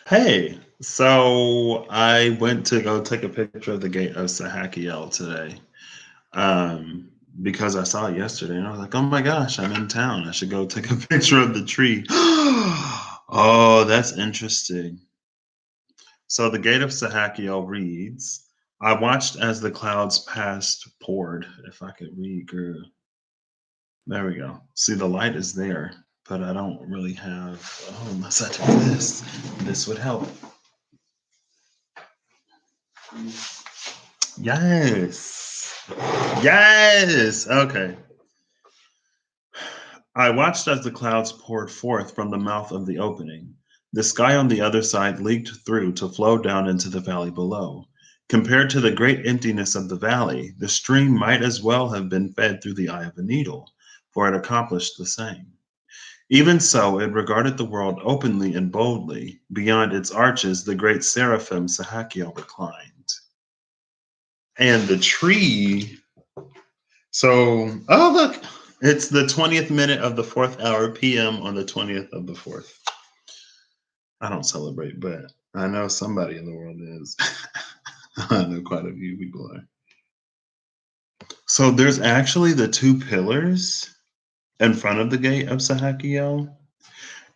Hey, so I went to go take a picture of the gate of Sahakiel today, um, because I saw it yesterday, and I was like, "Oh my gosh, I'm in town. I should go take a picture of the tree." Oh, that's interesting. So the gate of Sahakiel reads, "I watched as the clouds past poured." If I could read, girl. There we go. See, the light is there, but I don't really have. Oh, unless I do this, this would help. Yes. Yes. Okay. I watched as the clouds poured forth from the mouth of the opening. The sky on the other side leaked through to flow down into the valley below. Compared to the great emptiness of the valley, the stream might as well have been fed through the eye of a needle, for it accomplished the same. Even so, it regarded the world openly and boldly. Beyond its arches, the great seraphim Sahakiel reclined. And the tree. Oh, look, it's the 20th minute of the fourth hour PM on the 20th of the fourth. I don't celebrate, but I know somebody in the world is. I know quite a few people are. So there's actually the two pillars in front of the gate of Sahakiel.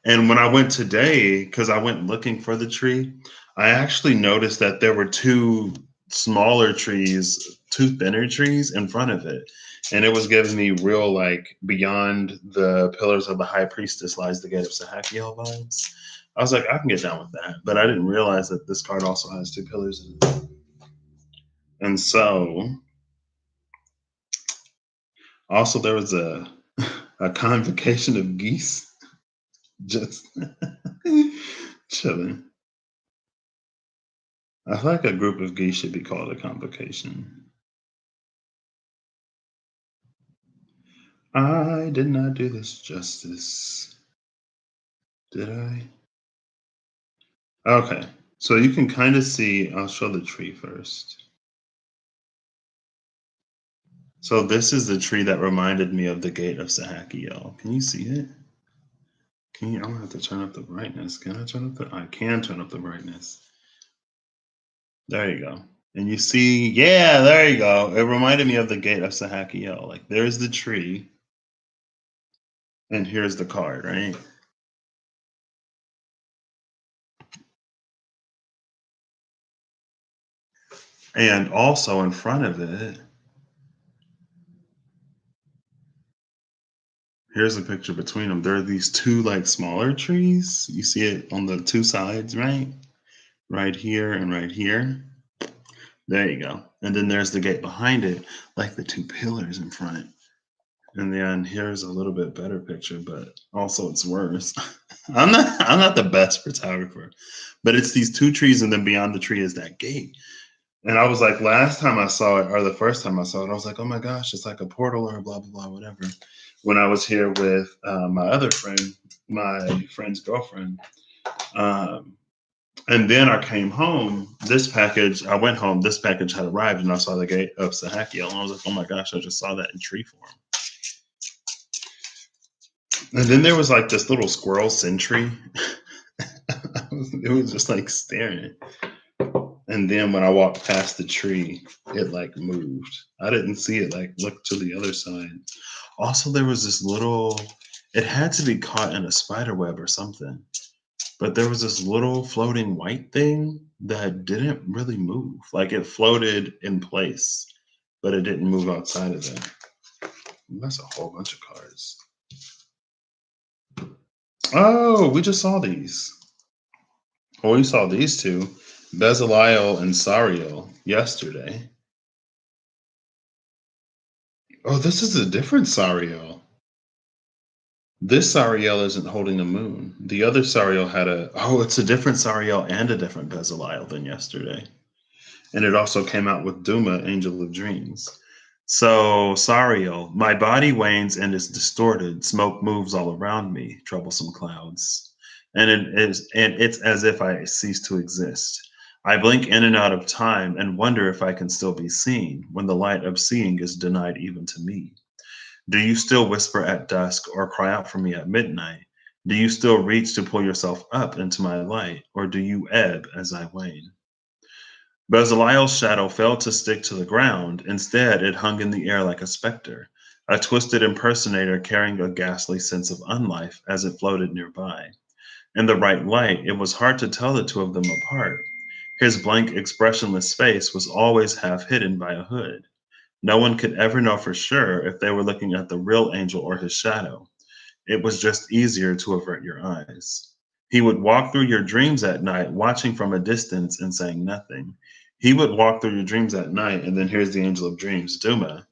And when I went today, because I went looking for the tree, I actually noticed that there were two smaller trees, two thinner trees in front of it. And it was giving me real, like, beyond the pillars of the high priestess lies the gate of Sahakiel vibes. I was like, I can get down with that. But I didn't realize that this card also has two pillars in it. And so, also, there was a convocation of geese just chilling. I feel like a group of geese should be called a convocation. I did not do this justice, did I? Okay, so you can kind of see, I'll show the tree first. So this is the tree that reminded me of the gate of Sahakiel. Can you see it? Can you? I'm gonna have to turn up the brightness. Can I turn up the? I can turn up the brightness. There you go. And you see, yeah, there you go. It reminded me of the gate of Sahakiel. Like there's the tree, and here's the card, right? And also in front of it, here's a picture between them. There are these two like smaller trees. You see it on the two sides, right? Right here and right here. There you go. And then there's the gate behind it, like the two pillars in front. And then here's a little bit better picture, but also it's worse. I'm not the best photographer, but it's these two trees, and then beyond the tree is that gate. And I was like, last time I saw it, or the first time I saw it, I was like, oh my gosh, it's like a portal or blah blah blah, whatever. When I was here with my other friend, my friend's girlfriend, um, and then I came home. This package, I went home. This package had arrived, and I saw the gate of Sahakiel, and I was like, "Oh my gosh! I just saw that in tree form." And then there was like this little squirrel sentry. It was just like staring. And then when I walked past the tree, it like moved. I didn't see it like look to the other side. Also, there was this little. It had to be caught in a spider web or something. But there was this little floating white thing that didn't really move. Like it floated in place, but it didn't move outside of it. That's a whole bunch of cards. Oh, we just saw these. Well, we saw these two, Bezaliel and Sariel, yesterday. Oh, this is a different Sariel. This Sariel isn't holding the moon. The other Sariel had a. Oh, it's a different Sariel and a different Bezaliel than yesterday. And it also came out with Duma, Angel of Dreams. So, Sariel, my body wanes and is distorted. Smoke moves all around me, troublesome clouds. And it's as if I cease to exist. I blink in and out of time and wonder if I can still be seen when the light of seeing is denied even to me. Do you still whisper at dusk or cry out for me at midnight? Do you still reach to pull yourself up into my light, or do you ebb as I wane? Bezaliel's shadow failed to stick to the ground. Instead, it hung in the air like a specter, a twisted impersonator carrying a ghastly sense of unlife as it floated nearby. In the right light, it was hard to tell the two of them apart. His blank, expressionless face was always half hidden by a hood. No one could ever know for sure if they were looking at the real angel or his shadow. It was just easier to avert your eyes. He would walk through your dreams at night, watching from a distance and saying nothing. He would walk through your dreams at night, and then here's the angel of dreams, Duma.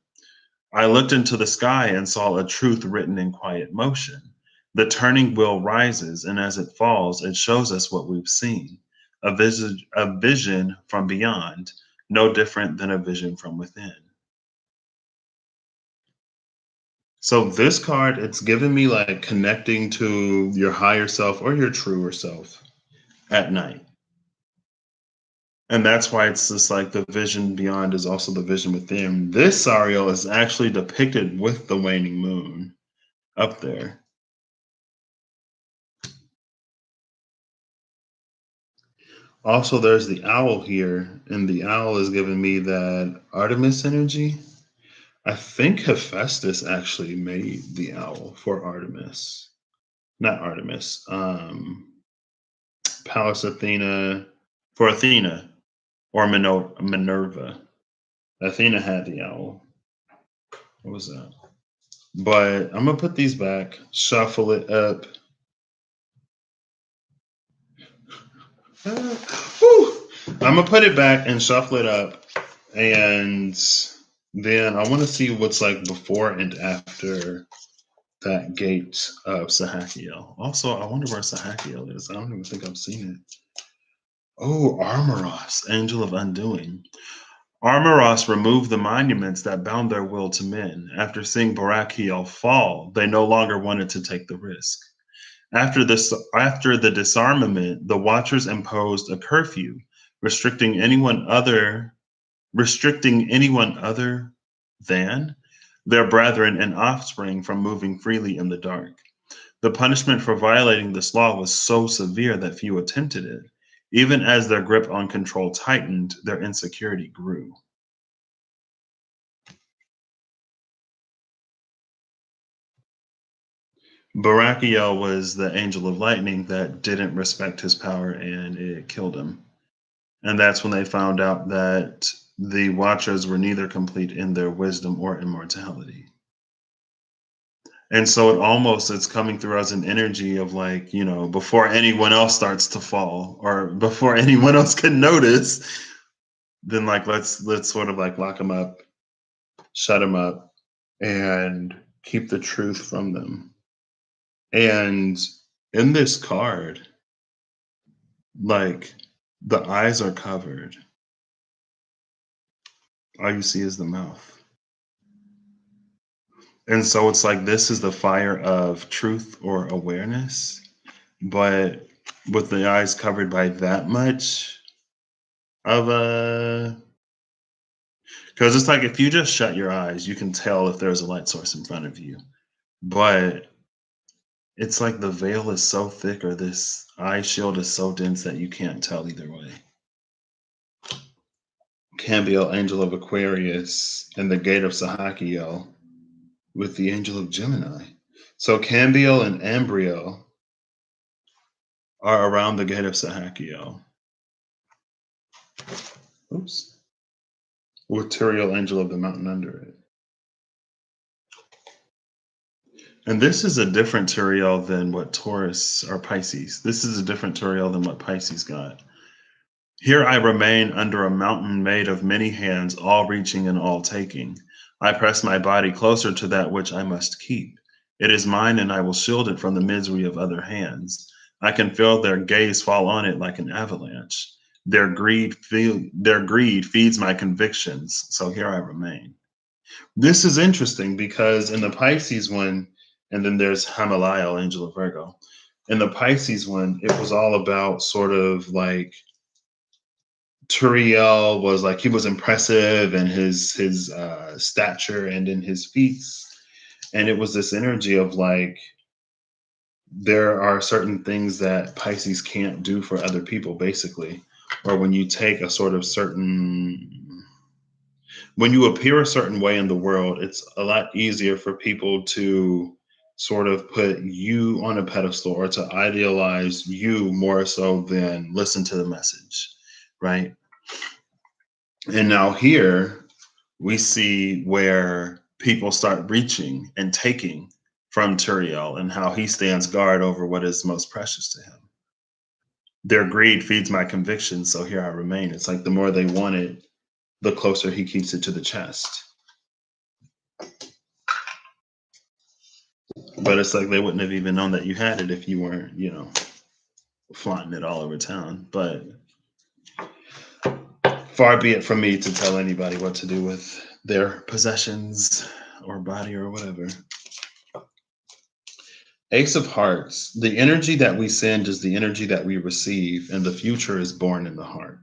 I looked into the sky and saw a truth written in quiet motion. The turning wheel rises, and as it falls, it shows us what we've seen, a vision from beyond, no different than a vision from within. So this card, it's giving me like connecting to your higher self or your truer self at night. And that's why it's just like the vision beyond is also the vision within. This Sariel is actually depicted with the waning moon up there. Also, there's the owl here, and the owl is giving me that Artemis energy. I think Hephaestus actually made the owl for Artemis. Not Artemis. Pallas Athena for Athena or Minerva. Athena had the owl. What was that? But I'm gonna put these back, shuffle it up. I'm gonna put it back and shuffle it up, and then I want to see what's like before and after that gate of Sahakiel. Also, I wonder where Sahakiel is. I don't even think I've seen it. Oh, Armoros, Angel of Undoing. Armoros removed the monuments that bound their will to men. After seeing Barakiel fall, they no longer wanted to take the risk. After the disarmament, the Watchers imposed a curfew, restricting anyone other than their brethren and offspring from moving freely in the dark. The punishment for violating this law was so severe that few attempted it. Even as their grip on control tightened, their insecurity grew. Barakiel was the angel of lightning that didn't respect his power and it killed him. And that's when they found out that the Watchers were neither complete in their wisdom or immortality. And so it's coming through as an energy of like, before anyone else starts to fall or before anyone else can notice, then like let's sort of like lock them up, shut them up, and keep the truth from them. And in this card, like the eyes are covered. All you see is the mouth. And so it's like this is the fire of truth or awareness, but with the eyes covered by that much of a, because it's like if you just shut your eyes, you can tell if there's a light source in front of you. But it's like the veil is so thick or this eye shield is so dense that you can't tell either way. Cambiel, Angel of Aquarius, and the Gate of Sahakiel with the Angel of Gemini. So Cambiel and Embryo are around the Gate of Sahakiel. Oops. With Turiel, Angel of the Mountain under it. And this is a different Turiel than what Taurus or Pisces. This is a different Turiel than what Pisces got. Here I remain under a mountain made of many hands, all reaching and all taking. I press my body closer to that which I must keep. It is mine, and I will shield it from the misery of other hands. I can feel their gaze fall on it like an avalanche. Their greed feeds my convictions, so here I remain. This is interesting because in the Pisces one, and then there's Hamaliel, Angel of Virgo. In the Pisces one, it was all about sort of like Turiel was like he was impressive in his stature and in his feats, and it was this energy of like there are certain things that Pisces can't do for other people, basically. Or when you take a sort of certain, when you appear a certain way in the world, it's a lot easier for people to sort of put you on a pedestal or to idealize you more so than listen to the message, right? And now here we see where people start reaching and taking from Turiel and how he stands guard over what is most precious to him. Their greed feeds my conviction, so here I remain. It's like the more they want it, the closer he keeps it to the chest. But it's like they wouldn't have even known that you had it if you weren't, flaunting it all over town. But far be it from me to tell anybody what to do with their possessions or body or whatever. Ace of Hearts. The energy that we send is the energy that we receive, and the future is born in the heart.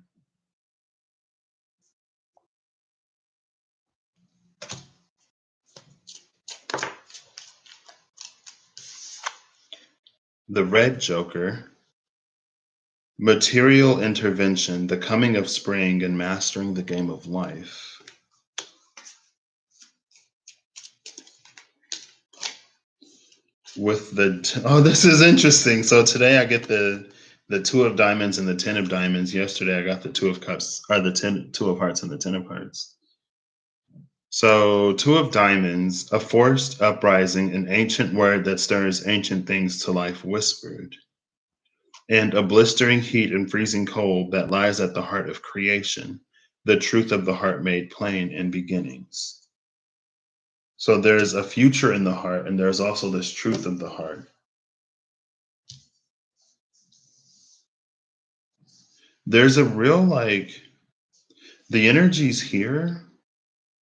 The Red Joker. Material intervention, the coming of spring and mastering the game of life. With this is interesting. So today I get the two of diamonds and the 10 of diamonds. Yesterday I got the two of cups, or the two of hearts and the 10 of hearts. So two of diamonds, a forced uprising, an ancient word that stirs ancient things to life whispered, and a blistering heat and freezing cold that lies at the heart of creation, the truth of the heart made plain in beginnings. So there's a future in the heart, and there's also this truth of the heart. There's a real the energies here.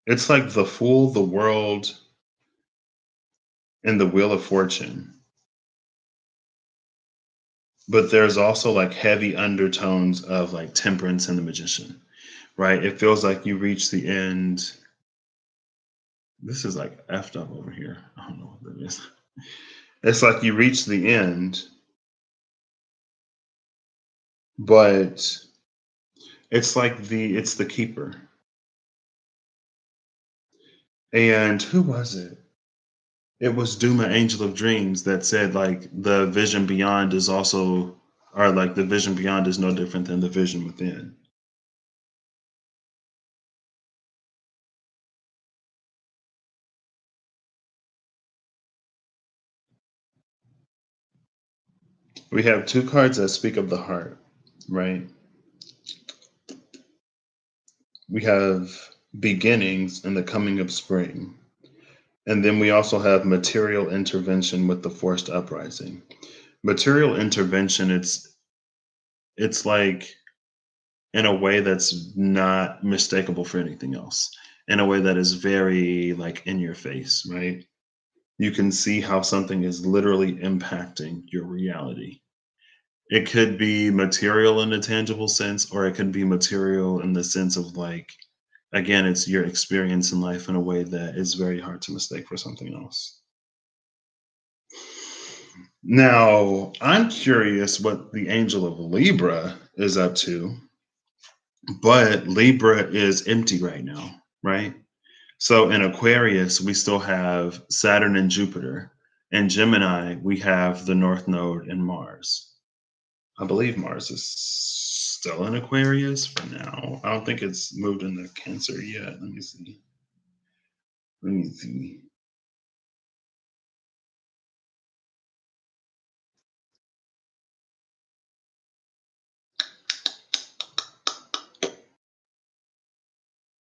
It's like the fool, the world, and the wheel of fortune. But there's also heavy undertones of temperance and the magician, right? It feels like you reach the end. This is effed up over here. I don't know what that is. It's like you reach the end, but it's the keeper. And who was it? It was Duma, Angel of Dreams, that said the vision beyond is also, or the vision beyond is no different than the vision within. We have two cards that speak of the heart, right? We have beginnings and the coming of spring. And then we also have material intervention with the forced uprising. Material intervention, it's in a way that's not mistakable for anything else, in a way that is very in your face, right? You can see how something is literally impacting your reality. It could be material in a tangible sense, or it could be material in the sense of again, it's your experience in life in a way that is very hard to mistake for something else. Now, I'm curious what the angel of Libra is up to, but Libra is empty right now, right? So in Aquarius, we still have Saturn and Jupiter. In Gemini, we have the North Node and Mars. I believe Mars is still in Aquarius for now. I don't think it's moved into Cancer yet. Let me see. Let me see.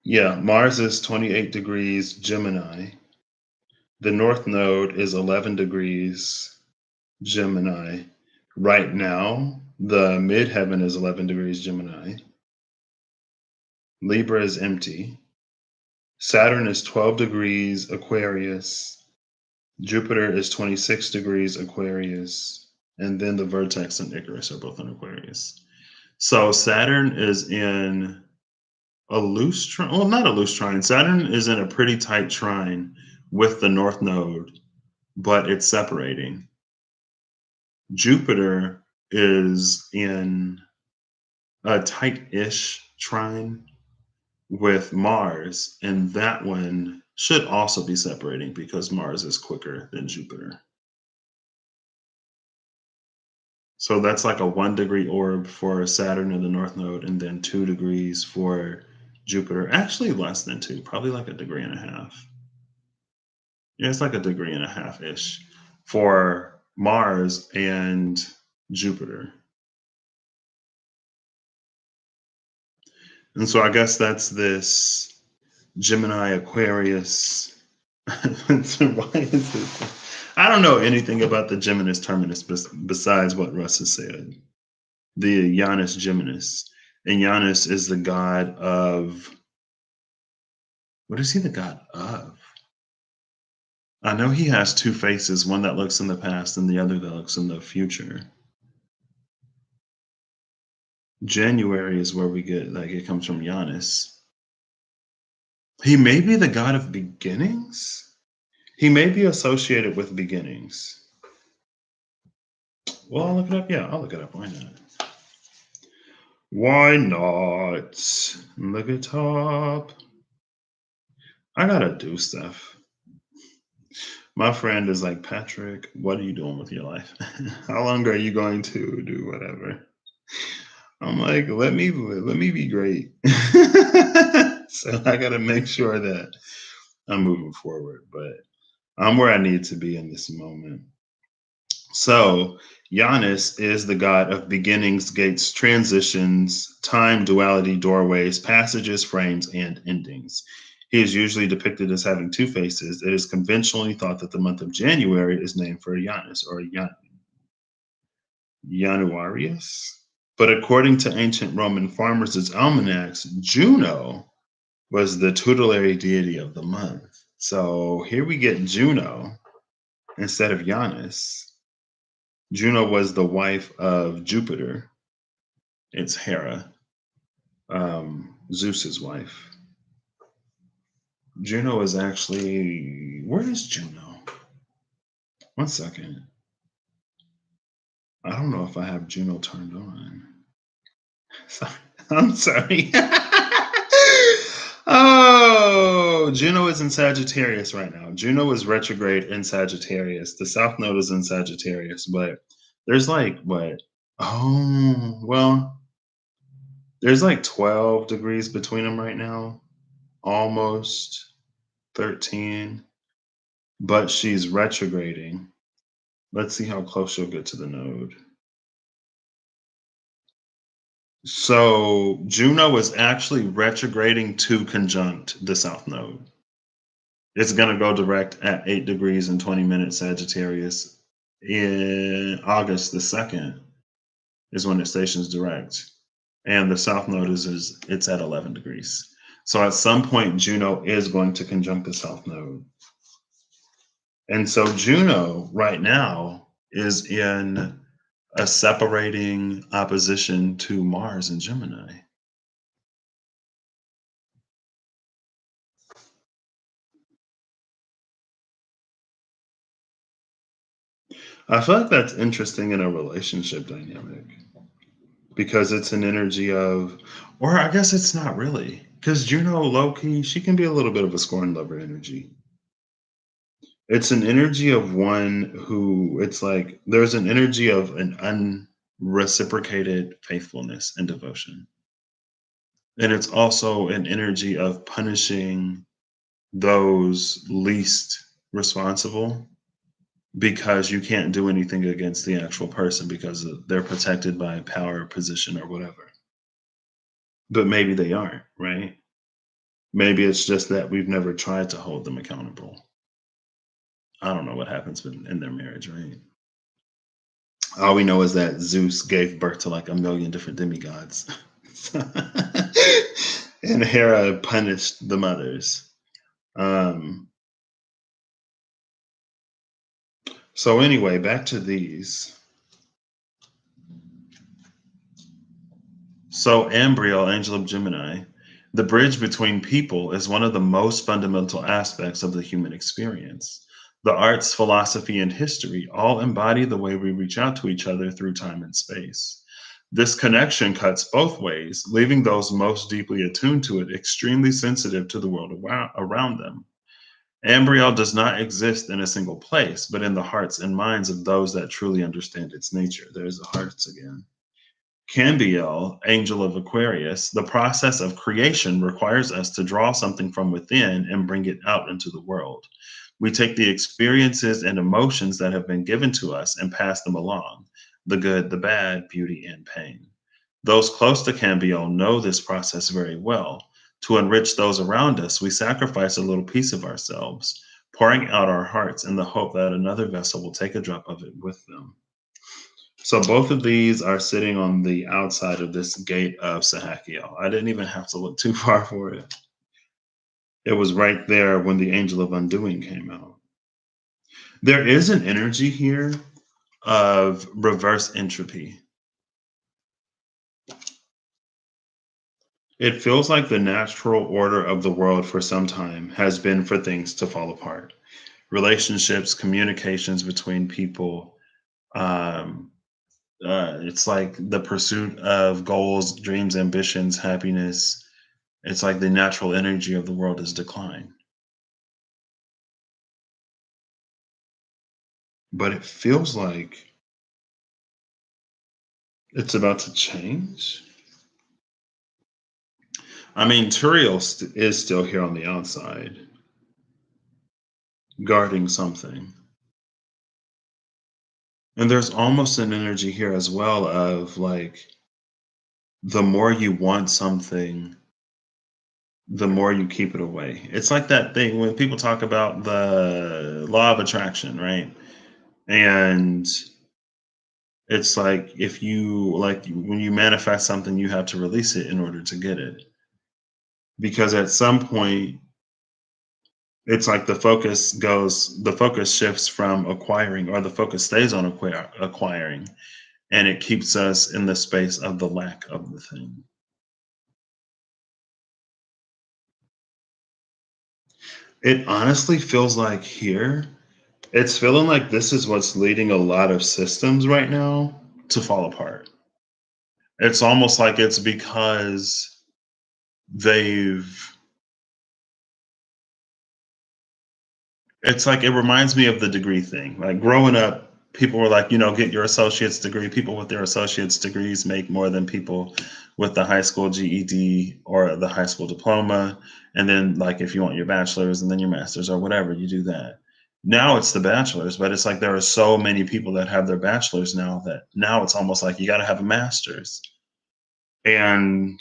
Yeah, Mars is 28 degrees Gemini. The North Node is 11 degrees Gemini. Right now, the midheaven is 11 degrees Gemini. Libra is empty. Saturn is 12 degrees Aquarius. Jupiter is 26 degrees Aquarius. And then the vertex and Icarus are both in Aquarius. So Saturn is in a loose trine. Well, not a loose trine. Saturn is in a pretty tight trine with the North Node, but it's separating. Jupiter is in a tight-ish trine with Mars, and that one should also be separating because Mars is quicker than Jupiter. So that's like a 1 degree orb for Saturn in the North Node, and then 2 degrees for Jupiter. Actually, less than two, probably like a degree and a half. Yeah, it's like a degree and a half ish for Mars and Jupiter. And so I guess that's this Gemini Aquarius. Why is this? I don't know anything about the Geminis terminus besides what Russ has said. The Janus Geminis. And Janus is the god of, what is he the god of? I know he has two faces, one that looks in the past and the other that looks in the future. January is where we get, like, it comes from Janus. He may be the god of beginnings. He may be associated with beginnings. Well, I'll look it up. Yeah, I'll look it up. Why not? Why not? Look it up. I gotta do stuff. My friend is like, Patrick, what are you doing with your life? How long are you going to do whatever? I'm like, let me be great. So I gotta make sure that I'm moving forward, but I'm where I need to be in this moment. So Janus is the god of beginnings, gates, transitions, time, duality, doorways, passages, frames, and endings. He is usually depicted as having two faces. It is conventionally thought that the month of January is named for Janus or Januarius. But according to ancient Roman farmers' almanacs, Juno was the tutelary deity of the month. So here we get Juno instead of Janus. Juno was the wife of Jupiter. It's Hera, Zeus's wife. Juno is actually, where is Juno? 1 second. I don't know if I have Juno turned on. Sorry. I'm sorry. Oh, Juno is in Sagittarius right now. Juno is retrograde in Sagittarius. The South Node is in Sagittarius, but there's like what? Oh, well, there's like 12 degrees between them right now, almost 13, but she's retrograding. Let's see how close she'll get to the node. So Juno is actually retrograding to conjunct the South Node. It's going to go direct at 8 degrees and 20 minutes Sagittarius in August the 2nd is when it stations direct. And the South Node it's at 11 degrees. So at some point, Juno is going to conjunct the South Node. And so Juno right now is in a separating opposition to Mars and Gemini. I feel like that's interesting in a relationship dynamic because it's an energy of, or I guess it's not really, because Juno, low key, she can be a little bit of a scorn lover energy. It's an energy of one who, it's like there's an energy of an unreciprocated faithfulness and devotion. And it's also an energy of punishing those least responsible because you can't do anything against the actual person because they're protected by power, position, or whatever. But maybe they aren't, right? Maybe it's just that we've never tried to hold them accountable. I don't know what happens in their marriage, right? All we know is that Zeus gave birth to like a million different demigods. And Hera punished the mothers. Um, so anyway, back to these. So Embryo, angel of Gemini, the bridge between people is one of the most fundamental aspects of the human experience. The arts, philosophy, and history all embody the way we reach out to each other through time and space. This connection cuts both ways, leaving those most deeply attuned to it extremely sensitive to the world around them. Embryo does not exist in a single place, but in the hearts and minds of those that truly understand its nature. There's the hearts again. Cambiel, angel of Aquarius, the process of creation requires us to draw something from within and bring it out into the world. We take the experiences and emotions that have been given to us and pass them along, the good, the bad, beauty, and pain. Those close to Cambiel know this process very well. To enrich those around us, we sacrifice a little piece of ourselves, pouring out our hearts in the hope that another vessel will take a drop of it with them. So both of these are sitting on the outside of this gate of Sahakiel. I didn't even have to look too far for it. It was right there when the Angel of Undoing came out. There is an energy here of reverse entropy. It feels like the natural order of the world for some time has been for things to fall apart. Relationships, communications between people, um, it's like the pursuit of goals, dreams, ambitions, happiness. It's like the natural energy of the world is decline. But it feels like it's about to change. I mean, Turiel is still here on the outside, guarding something. And there's almost an energy here as well of like the more you want something, the more you keep it away. It's like that thing when people talk about the law of attraction, right? And it's like if you like when you manifest something, you have to release it in order to get it. Because at some point, it's like the focus shifts from acquiring, or the focus stays on acquiring, and it keeps us in the space of the lack of the thing. It honestly feels like here, it's feeling like this is what's leading a lot of systems right now to fall apart. It's almost like it's because they've it's like it reminds me of the degree thing. Like growing up, people were like, get your associate's degree. People with their associate's degrees make more than people with the high school GED or the high school diploma. And then, like, if you want your bachelor's and then your master's or whatever, you do that. Now it's the bachelor's, but it's like there are so many people that have their bachelor's now that now it's almost like you got to have a master's. And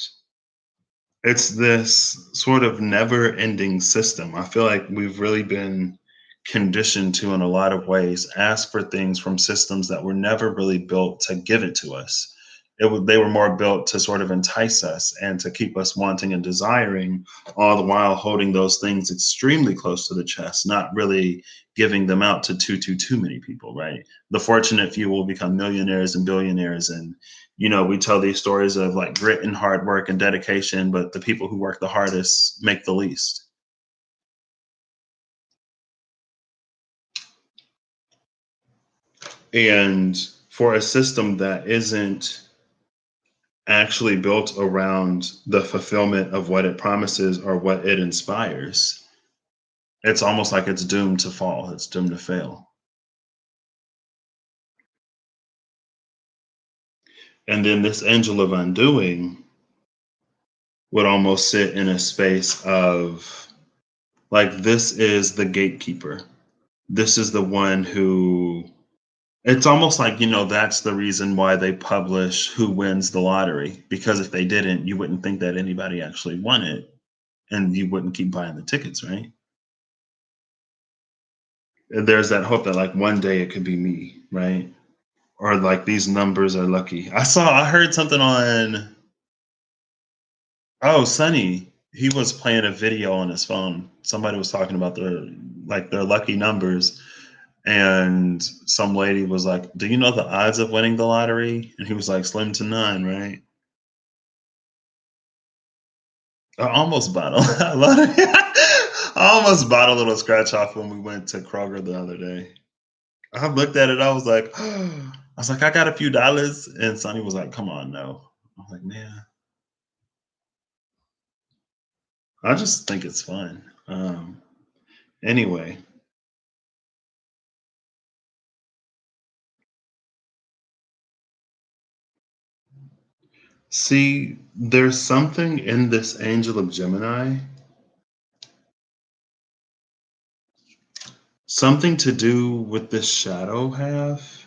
it's this sort of never ending system. I feel like we've really been conditioned to, in a lot of ways, ask for things from systems that were never really built to give it to us. They were more built to sort of entice us and to keep us wanting and desiring, all the while holding those things extremely close to the chest, not really giving them out to too many people, right? The fortunate few will become millionaires and billionaires, and we tell these stories of like grit and hard work and dedication, but the people who work the hardest make the least. And for a system that isn't actually built around the fulfillment of what it promises or what it inspires, it's almost like it's doomed to fall, it's doomed to fail. And then this angel of undoing would almost sit in a space of like, this is the gatekeeper. This is the one who it's almost like, that's the reason why they publish who wins the lottery. Because if they didn't, you wouldn't think that anybody actually won it and you wouldn't keep buying the tickets, right? And there's that hope that like one day it could be me, right? Or like these numbers are lucky. I heard something on, oh, Sunny. He was playing a video on his phone. Somebody was talking about their lucky numbers. And some lady was like, "Do you know the odds of winning the lottery?" And he was like, "Slim to none, right?" I almost bought a lottery. I almost bought a little scratch off when we went to Kroger the other day. I looked at it, I was like, I got a few dollars. And Sonny was like, come on, no. I was like, man, I just think it's fun. Anyway, see, there's something in this angel of Gemini, something to do with this shadow half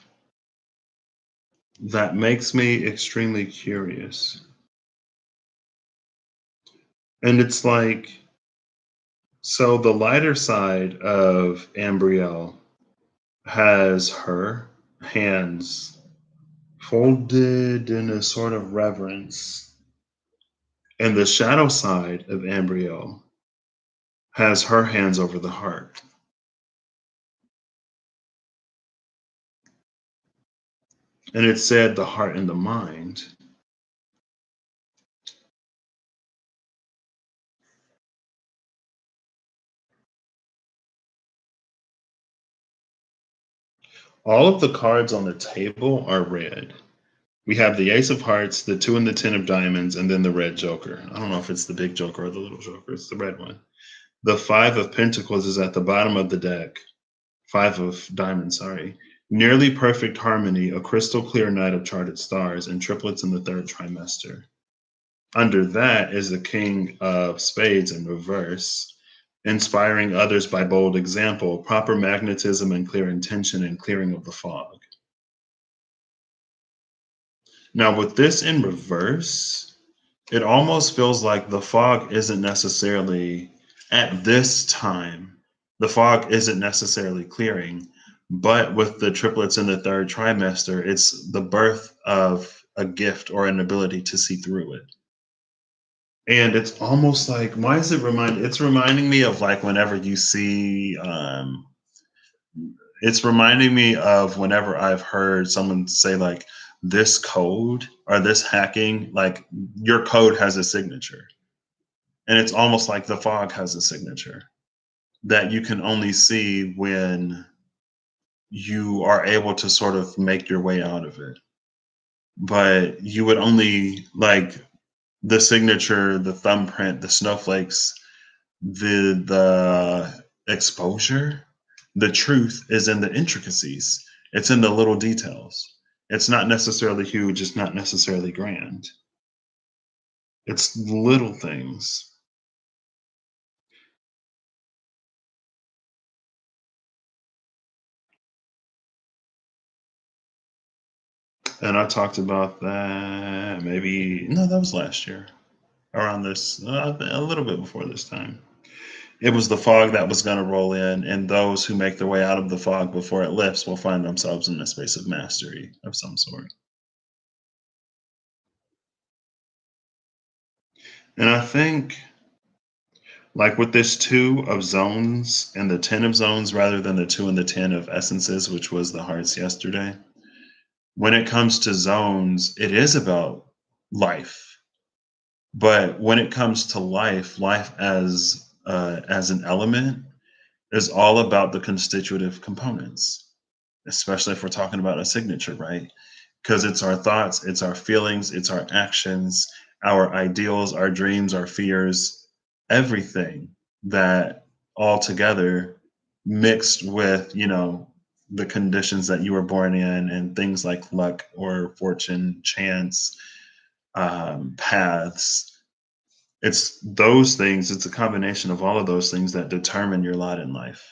that makes me extremely curious. And it's like, so the lighter side of Embryo has her hands folded in a sort of reverence, and the shadow side of Embryo has her hands over the heart. And it said the heart and the mind. All of the cards on the table are red. We have the Ace of Hearts, the 2 and the 10 of Diamonds, and then the red Joker. I don't know if it's the big Joker or the little Joker. It's the red one. The 5 of Pentacles is at the bottom of the deck. 5 of Diamonds, sorry. Nearly perfect harmony, a crystal clear night of charted stars, and triplets in the third trimester. Under that is the King of Spades in reverse, inspiring others by bold example, proper magnetism and clear intention, and clearing of the fog. Now, with this in reverse, it almost feels like the fog isn't necessarily, at this time, the fog isn't necessarily clearing, but with the triplets in the third trimester, it's the birth of a gift or an ability to see through it. And it's almost like, why is it it's reminding me of like whenever you see, it's reminding me of whenever I've heard someone say like this code or this hacking, like your code has a signature. And it's almost like the fog has a signature that you can only see when you are able to sort of make your way out of it. But you would only like the signature, the thumbprint, the snowflakes, the exposure, the truth is in the intricacies. It's in the little details. It's not necessarily huge, it's not necessarily grand. It's little things. And I talked about that maybe, no, that was last year around this, a little bit before this time. It was the fog that was going to roll in, and those who make their way out of the fog before it lifts will find themselves in a space of mastery of some sort. And I think, like with this 2 of zones and the 10 of zones rather than the 2 and the 10 of essences, which was the hearts yesterday, when it comes to zones, it is about life. But when it comes to life, life as an element is all about the constitutive components, especially if we're talking about a signature, right? Because it's our thoughts, it's our feelings, it's our actions, our ideals, our dreams, our fears, everything that all together mixed with, the conditions that you were born in and things like luck or fortune, chance, paths. It's those things, it's a combination of all of those things that determine your lot in life.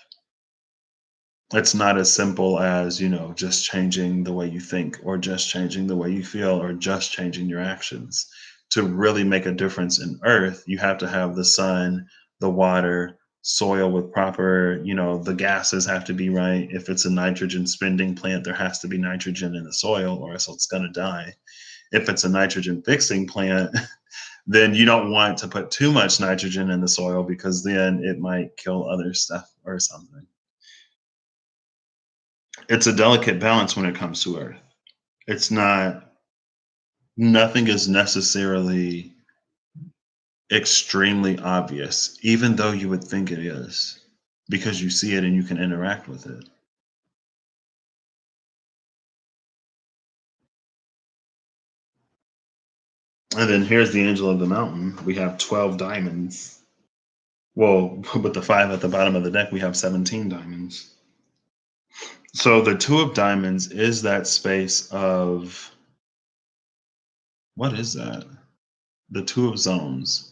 It's not as simple as, just changing the way you think or just changing the way you feel or just changing your actions. To really make a difference in earth, you have to have the sun, the water, soil with proper, the gases have to be right. If it's a nitrogen spending plant, there has to be nitrogen in the soil or else it's going to die. If it's a nitrogen fixing plant, then you don't want to put too much nitrogen in the soil because then it might kill other stuff or something. It's a delicate balance when it comes to earth. It's not, nothing is necessarily extremely obvious, even though you would think it is, because you see it and you can interact with it. And then here's the angel of the mountain. We have 12 diamonds. Well, with the five at the bottom of the deck, we have 17 diamonds. So the two of diamonds is that space of, what is that? The two of zones.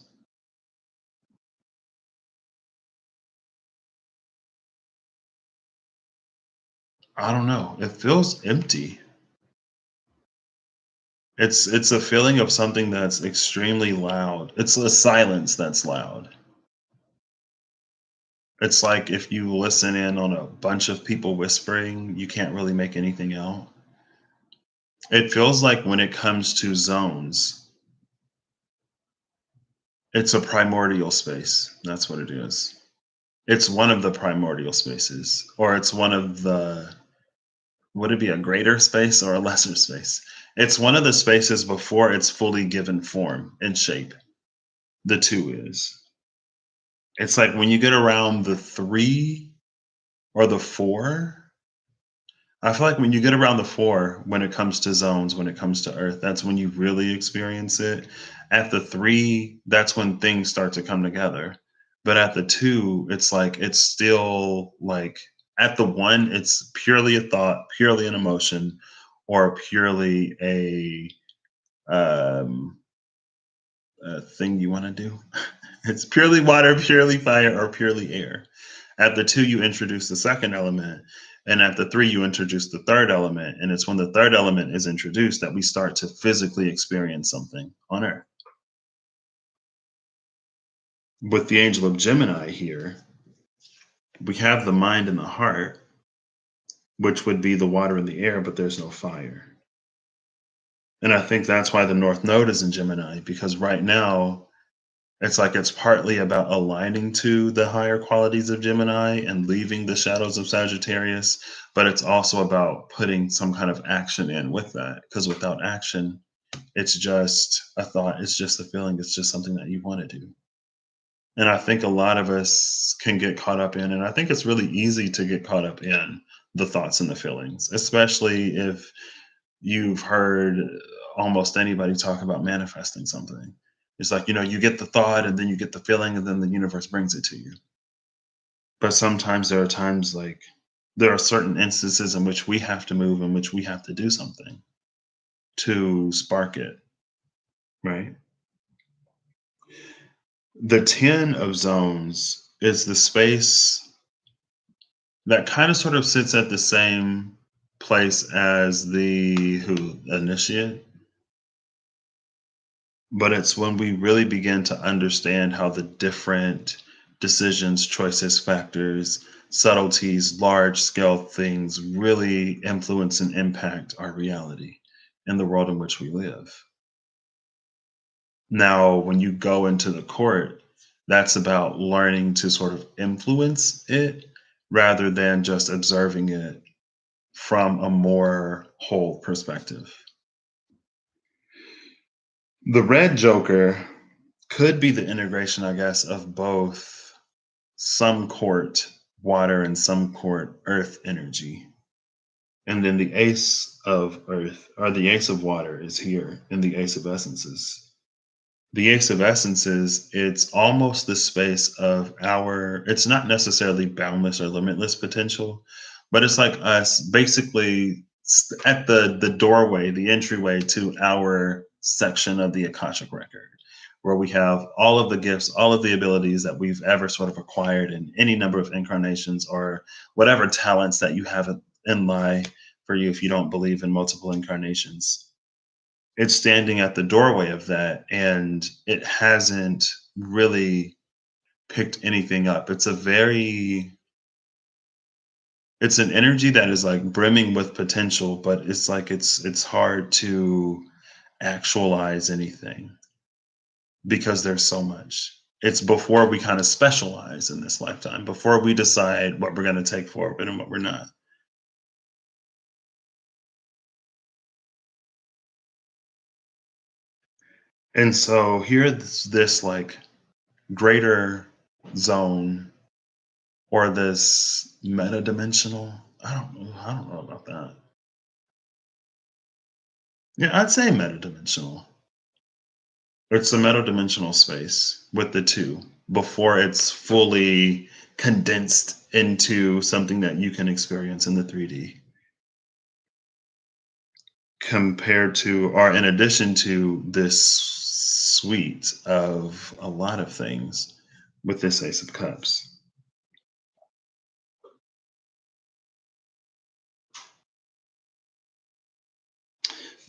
I don't know. It feels empty. It's a feeling of something that's extremely loud. It's a silence that's loud. It's like if you listen in on a bunch of people whispering, you can't really make anything out. It feels like when it comes to zones, it's a primordial space. That's what it is. It's one of the primordial spaces, or it's one of the, would it be a greater space or a lesser space? It's one of the spaces before it's fully given form and shape. The two is. It's like when you get around the three or the four, I feel like when you get around the four, when it comes to zones, when it comes to Earth, that's when you really experience it. At the three, that's when things start to come together. But at the two, it's like it's still like at the one, it's purely a thought, purely an emotion, or purely um, a thing you want to do. It's purely water, purely fire, or purely air. At the two, you introduce the second element. And at the three, you introduce the third element. And it's when the third element is introduced that we start to physically experience something on Earth. With the angel of Gemini here, we have the mind and the heart, which would be the water and the air, but there's no fire. And I think that's why the North Node is in Gemini, because right now, it's like it's partly about aligning to the higher qualities of Gemini and leaving the shadows of Sagittarius, but it's also about putting some kind of action in with that. Because without action, it's just a thought, it's just a feeling, it's just something that you want to do. And I think a lot of us can get caught up in, and I think it's really easy to get caught up in the thoughts and the feelings, especially if you've heard almost anybody talk about manifesting something. It's like, you get the thought and then you get the feeling and then the universe brings it to you. But sometimes there are times like there are certain instances in which we have to move, in which we have to do something to spark it, right? The 10 of zones is the space that kind of sort of sits at the same place as the who initiate, but it's when we really begin to understand how the different decisions, choices, factors, subtleties, large scale things really influence and impact our reality and the world in which we live. Now, when you go into the court, that's about learning to sort of influence it rather than just observing it from a more whole perspective. The red joker could be the integration, I guess, of both some court water and some court earth energy. And then the ace of earth or the ace of water is here in the ace of essences. The ace of essences, it's almost the space of it's not necessarily boundless or limitless potential, but it's like us basically at the doorway, the entryway to our section of the Akashic record, where we have all of the gifts, all of the abilities that we've ever sort of acquired in any number of incarnations, or whatever talents that you have in lie for you if you don't believe in multiple incarnations. It's standing at the doorway of that, and it hasn't really picked anything up. It's an energy that is like brimming with potential, but it's like it's hard to actualize anything because there's so much. It's before we kind of specialize in this lifetime, before we decide what we're going to take forward and what we're not. And so here this like greater zone or this metadimensional. I don't know about that. Yeah, I'd say metadimensional. It's a metadimensional space with the two before it's fully condensed into something that you can experience in the 3D compared to, or in addition to, this suite of a lot of things with this Ace of Cups.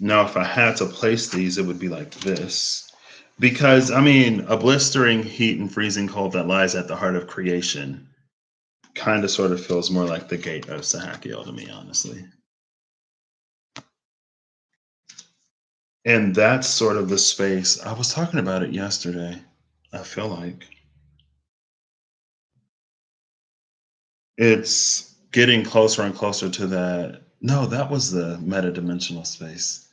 Now, if I had to place these, it would be like this. Because, I mean, a blistering heat and freezing cold that lies at the heart of creation kind of sort of feels more like the gate of Sahakiel to me, honestly. And that's sort of the space. I was talking about it yesterday, I feel like. It's getting closer and closer to that. No, that was the metadimensional space.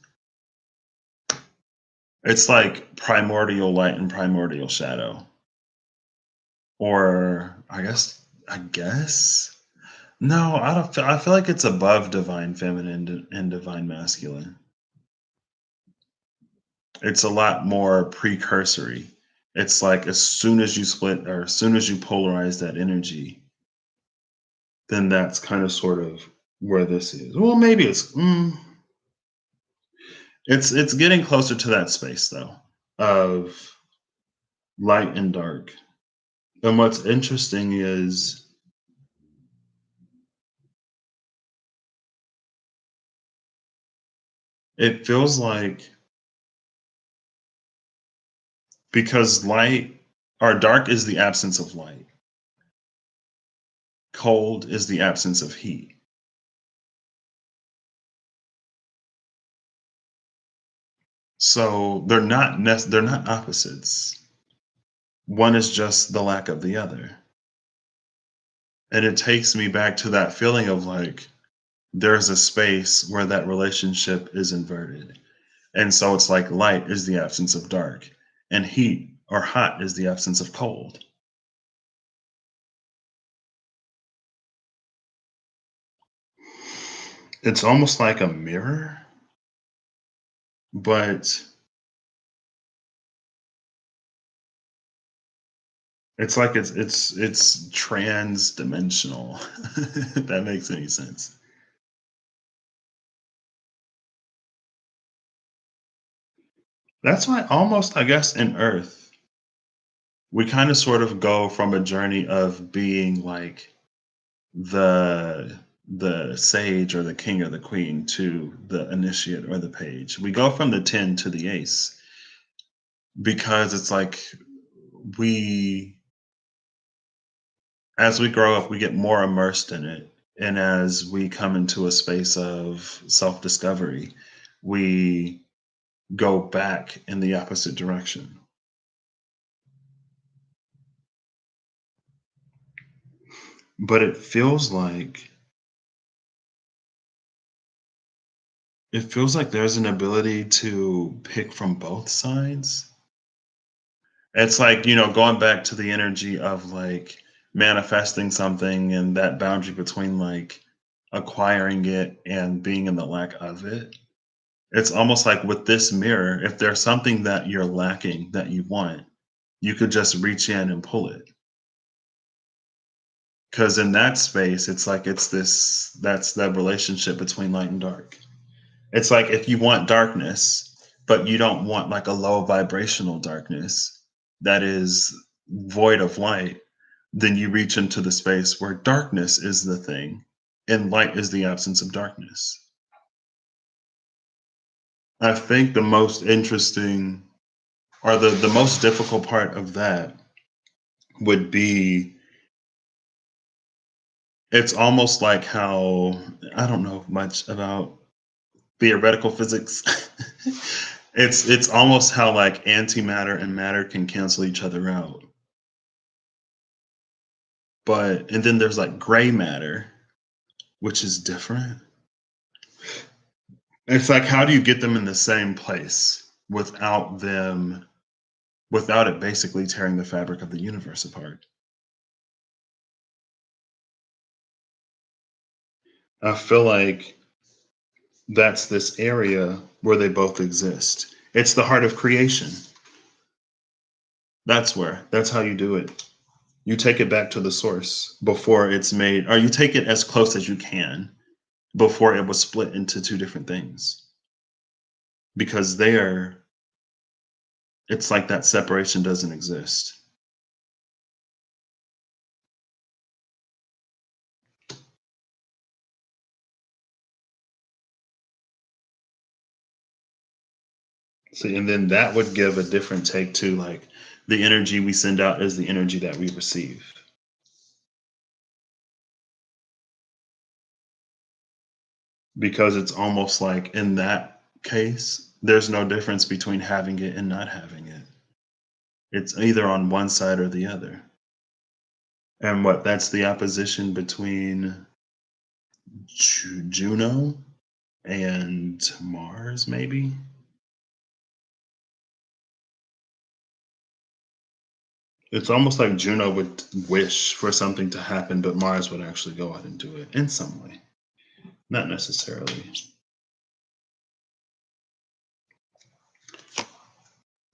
It's like primordial light and primordial shadow. Or I guess. No, I don't feel, I feel like it's above divine feminine and divine masculine. It's a lot more precursory. It's like as soon as you split or as soon as you polarize that energy, then that's kind of sort of where this is. Well, maybe it's getting closer to that space though of light and dark. And what's interesting is it feels like, because light or dark is the absence of light, cold is the absence of heat. So they're not opposites. One is just the lack of the other. And it takes me back to that feeling of like there's a space where that relationship is inverted. And so it's like light is the absence of dark, and heat or hot is the absence of cold. It's almost like a mirror, but it's like it's trans-dimensional, if that makes any sense. That's why almost, I guess, in Earth, we kind of sort of go from a journey of being like the sage or the king or the queen to the initiate or the page. We go from the 10 to the ace because it's like we, as we grow up, we get more immersed in it. And as we come into a space of self discovery, we go back in the opposite direction. But it feels like there's an ability to pick from both sides. It's like, going back to the energy of like manifesting something and that boundary between like acquiring it and being in the lack of it. It's almost like with this mirror, if there's something that you're lacking that you want, you could just reach in and pull it. Because in that space, it's like that's that relationship between light and dark. It's like if you want darkness, but you don't want like a low vibrational darkness that is void of light, then you reach into the space where darkness is the thing and light is the absence of darkness. I think the most interesting or the most difficult part of that would be, it's almost like how, I don't know much about theoretical physics. It's almost how like antimatter and matter can cancel each other out. But and then there's like gray matter, which is different. It's like how do you get them in the same place without them without it basically tearing the fabric of the universe apart. I feel like that's this area where they both exist. It's the heart of creation. That's where. That's how you do it. You take it back to the source before it's made, or you take it as close as you can before it was split into two different things. Because there, it's like that separation doesn't exist. See, and then that would give a different take to like the energy we send out is the energy that we receive. Because it's almost like in that case, there's no difference between having it and not having it. It's either on one side or the other. And what that's the opposition between Juno and Mars, maybe? It's almost like Juno would wish for something to happen, but Mars would actually go out and do it in some way. Not necessarily.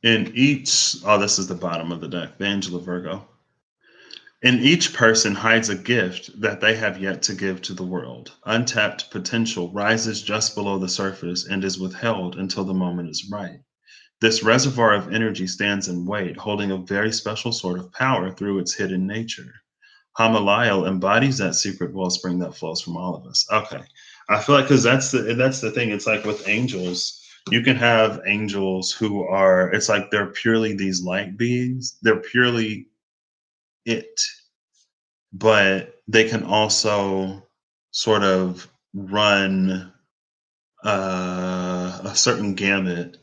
In each, oh, this is the bottom of the deck, the Angel of Virgo. In each person hides a gift that they have yet to give to the world. Untapped potential rises just below the surface and is withheld until the moment is right. This reservoir of energy stands in wait, holding a very special sort of power through its hidden nature. Hamaliel embodies that secret wellspring that flows from all of us. Okay, I feel like because that's the thing. It's like with angels, you can have angels who are. It's like they're purely these light beings. They're purely it, but they can also sort of run a certain gamut.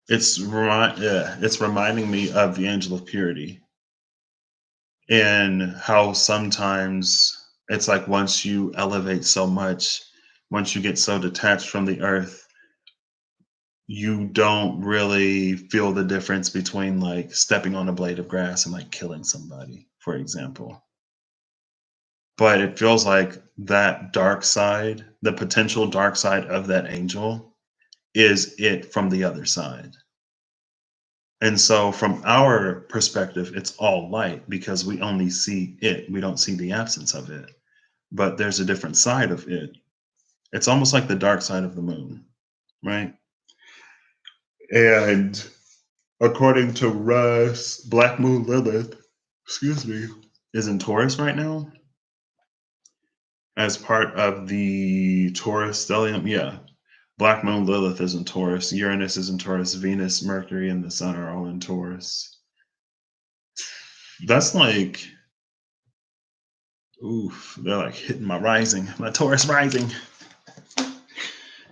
It's reminding me of the angel of purity and how sometimes it's like once you elevate so much, once you get so detached from the earth, you don't really feel the difference between like stepping on a blade of grass and like killing somebody, for example. But it feels like that dark side, the potential dark side of that angel, is it from the other side. And so, from our perspective, it's all light because we only see it. We don't see the absence of it. But there's a different side of it. It's almost like the dark side of the moon, right? And according to Russ, Black Moon Lilith, excuse me, is in Taurus right now as part of the Taurus stellium. Yeah. Black Moon Lilith is in Taurus. Uranus is in Taurus. Venus, Mercury, and the Sun are all in Taurus. That's like, oof, they're like hitting my rising, my Taurus rising.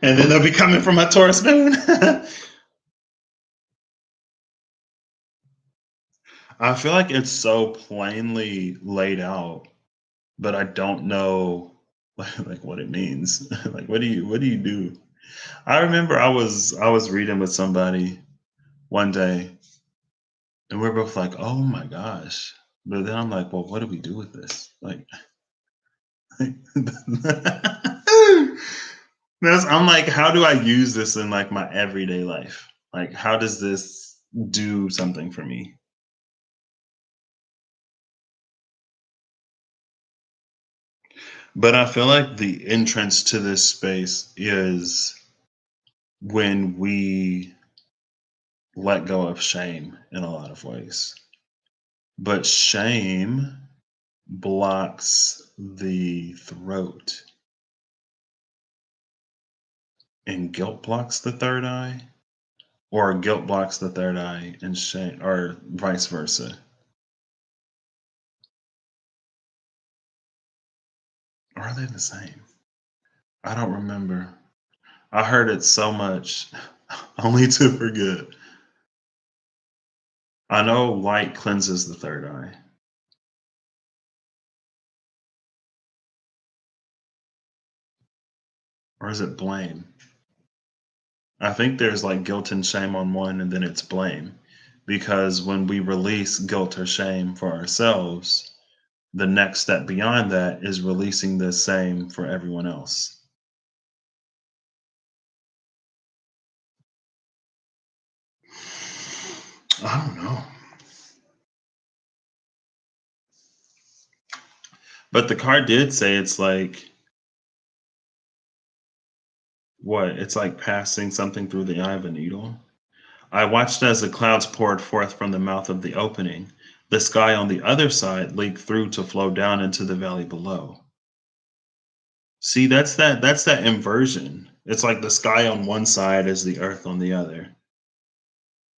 And then they'll be coming from my Taurus moon. I feel like it's so plainly laid out, but I don't know like what it means. Like what do you do? I remember I was reading with somebody one day and we're both like, oh my gosh. But then I'm like, well, what do we do with this? Like I'm like, how do I use this in like my everyday life? Like, how does this do something for me? But I feel like the entrance to this space is when we let go of shame in a lot of ways. But shame blocks the throat and guilt blocks the third eye, or guilt blocks the third eye and shame, or vice versa. Or are they the same? I don't remember. I heard it so much, only to forget. I know light cleanses the third eye. Or is it blame? I think there's like guilt and shame on one, and then it's blame. because when we release guilt or shame for ourselves, the next step beyond that is releasing the same for everyone else. I don't know. But the card did say it's like, what? It's like passing something through the eye of a needle. I watched as the clouds poured forth from the mouth of the opening. The sky on the other side leaked through to flow down into the valley below. See, that's that inversion. It's like the sky on one side is the earth on the other.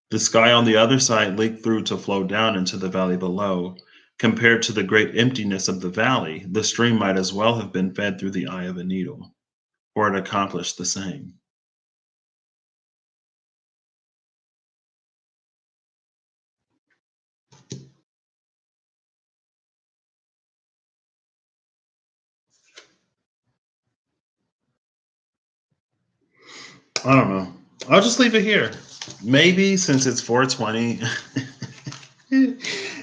The sky on the other side leaked through to flow down into the valley below. Compared to the great emptiness of the valley, the stream might as well have been fed through the eye of a needle, or it accomplished the same. I don't know. I'll just leave it here. Maybe since it's 420,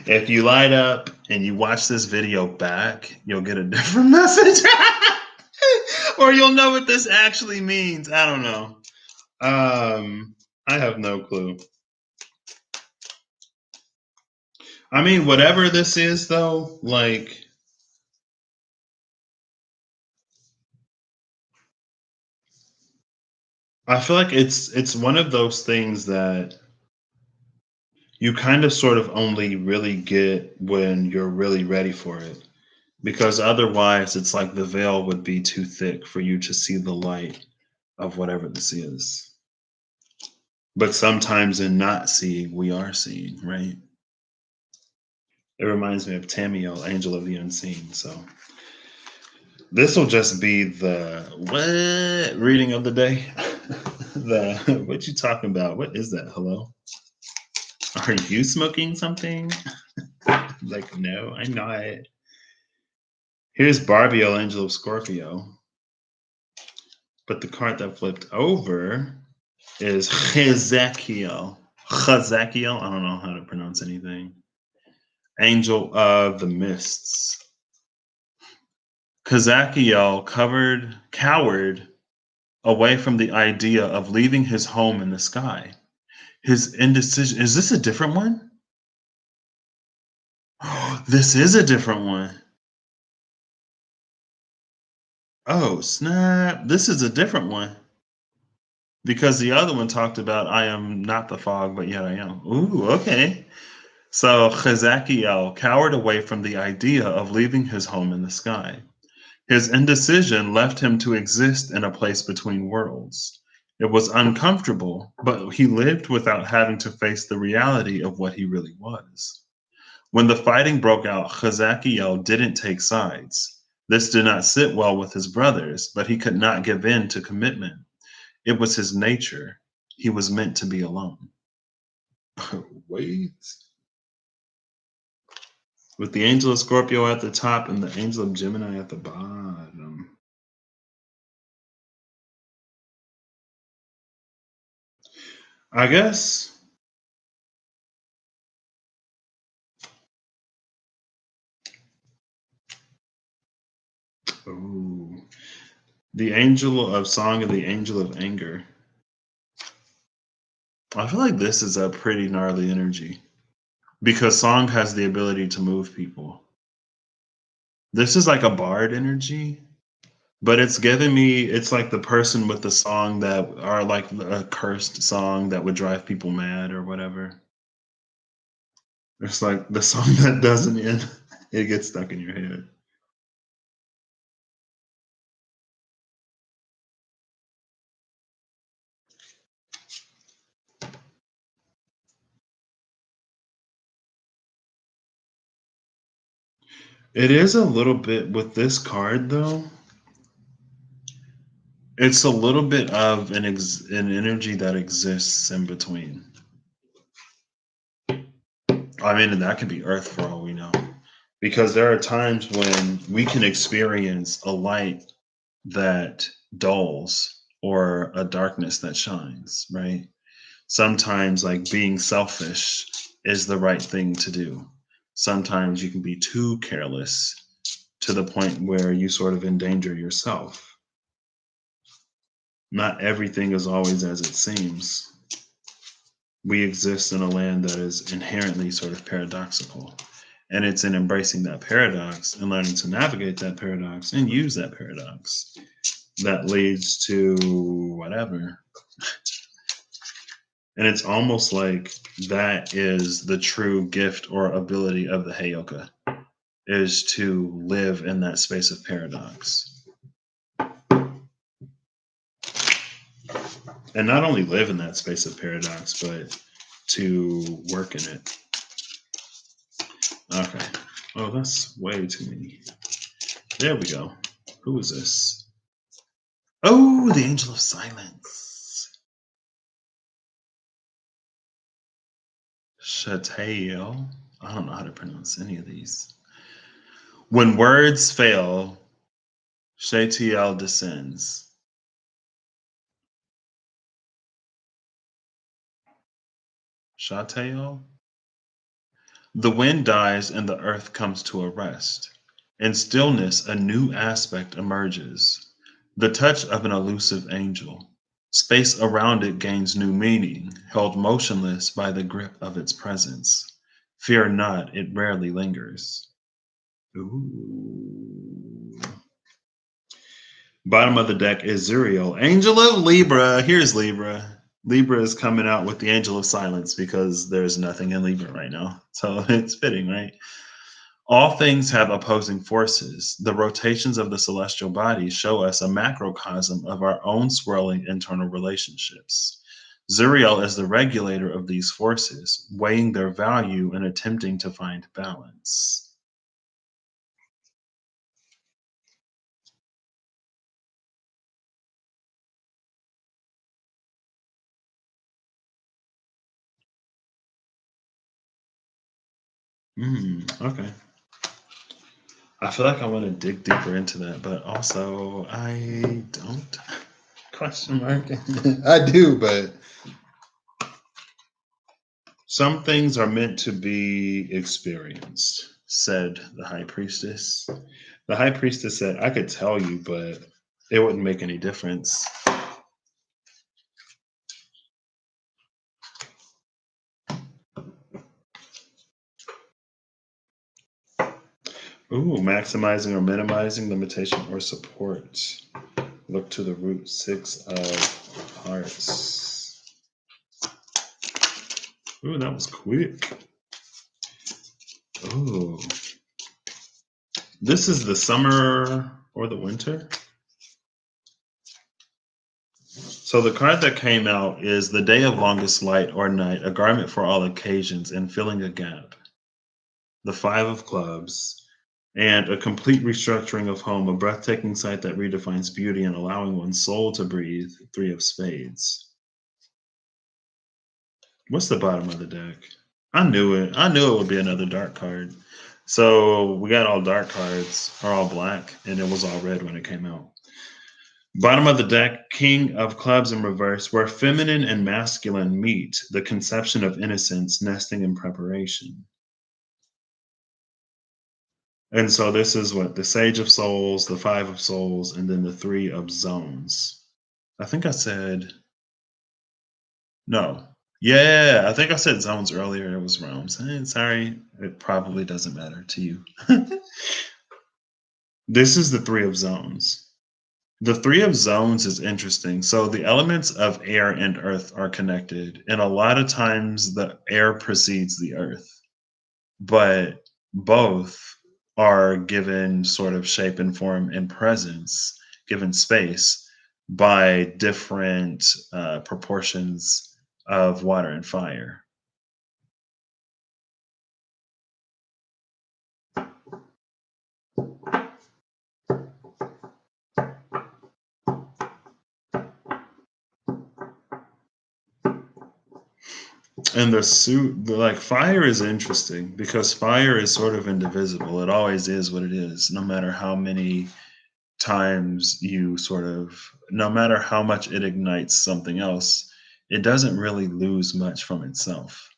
if you light up and you watch this video back, you'll get a different message. Or you'll know what this actually means. I don't know. I have no clue. I mean, whatever this is, though, like, I feel like it's one of those things that you kind of sort of only really get when you're really ready for it. Because otherwise, it's like the veil would be too thick for you to see the light of whatever this is. But sometimes in not seeing, we are seeing, right? It reminds me of Tamiel, Angel of the Unseen. So this will just be the what reading of the day. The what you talking about? What is that? Hello? Are you smoking something? Like, no, I'm not. Here's Barbiel, Angel of Scorpio. But the card that flipped over is Hezekiel. Hezekiel. I don't know how to pronounce anything. Angel of the Mists. Kazakiel cowered away from the idea of leaving his home in the sky. His indecision. Is this a different one? This is a different one. Oh, snap. This is a different one. Because the other one talked about I am not the fog, but yet I am. Ooh, okay. So Hezekiel cowered away from the idea of leaving his home in the sky. His indecision left him to exist in a place between worlds. It was uncomfortable, but he lived without having to face the reality of what he really was. When the fighting broke out, Hezekiel didn't take sides. This did not sit well with his brothers, but he could not give in to commitment. It was his nature. He was meant to be alone. Wait. With the angel of Scorpio at the top and the angel of Gemini at the bottom. I guess. Ooh. The angel of song and the angel of anger. I feel like this is a pretty gnarly energy because song has the ability to move people. This is like a bard energy, but it's giving me, it's like the person with the song that are like a cursed song that would drive people mad or whatever. It's like the song that doesn't end, it gets stuck in your head. It is a little bit with this card though. It's a little bit of an energy that exists in between. I mean, and that could be Earth for all we know, because there are times when we can experience a light that dulls or a darkness that shines. Right? Sometimes, like being selfish is the right thing to do. Sometimes you can be too careless to the point where you sort of endanger yourself. Not everything is always as it seems. We exist in a land that is inherently sort of paradoxical. And it's in embracing that paradox and learning to navigate that paradox and use that paradox that leads to whatever. And it's almost like that is the true gift or ability of the Heyoka, is to live in that space of paradox. And not only live in that space of paradox, but to work in it. Okay. Oh, that's way too many. There we go. Who is this? Oh, the Angel of Silence. Chatael. I don't know how to pronounce any of these. When words fail, Chatael descends. Chatael? The wind dies and the earth comes to a rest. In stillness, a new aspect emerges. The touch of an elusive angel. Space around it gains new meaning, held motionless by the grip of its presence. Fear not, it rarely lingers. Ooh. Bottom of the deck is Zuriel, Angel of Libra. Here's Libra. Libra is coming out with the Angel of Silence because there's nothing in Libra right now. So it's fitting, right? All things have opposing forces. The rotations of the celestial bodies show us a macrocosm of our own swirling internal relationships. Zuriel is the regulator of these forces, weighing their value and attempting to find balance. Okay. I feel like I want to dig deeper into that, but also I don't. Question mark. I do, but some things are meant to be experienced, said the high priestess. The high priestess said, I could tell you, but it wouldn't make any difference. Ooh, maximizing or minimizing limitation or support. Look to the root 6 of hearts. Ooh, that was quick. Ooh. This is the summer or the winter? So the card that came out is the day of longest light or night, a garment for all occasions, and filling a gap. The 5 of clubs, and a complete restructuring of home, a breathtaking sight that redefines beauty and allowing one's soul to breathe. 3 of spades. What's the bottom of the deck? I knew it. I knew it would be another dark card. So we got all dark cards, or all black, and it was all red when it came out. Bottom of the deck, King of Clubs in reverse, where feminine and masculine meet, the conception of innocence, nesting in preparation. And so this is what the Sage of Souls, the 5 of Souls, and then the 3 of Zones. I think I said no. Yeah, I think I said zones earlier. It was realms. Sorry, it probably doesn't matter to you. This is the 3 of Zones. The 3 of Zones is interesting. So the elements of air and earth are connected, and a lot of times the air precedes the earth, but both are given sort of shape and form and presence, given space by different proportions of water and fire. And the suit, like fire is interesting because fire is sort of indivisible. It always is what it is, no matter how many times you sort of, no matter how much it ignites something else, it doesn't really lose much from itself.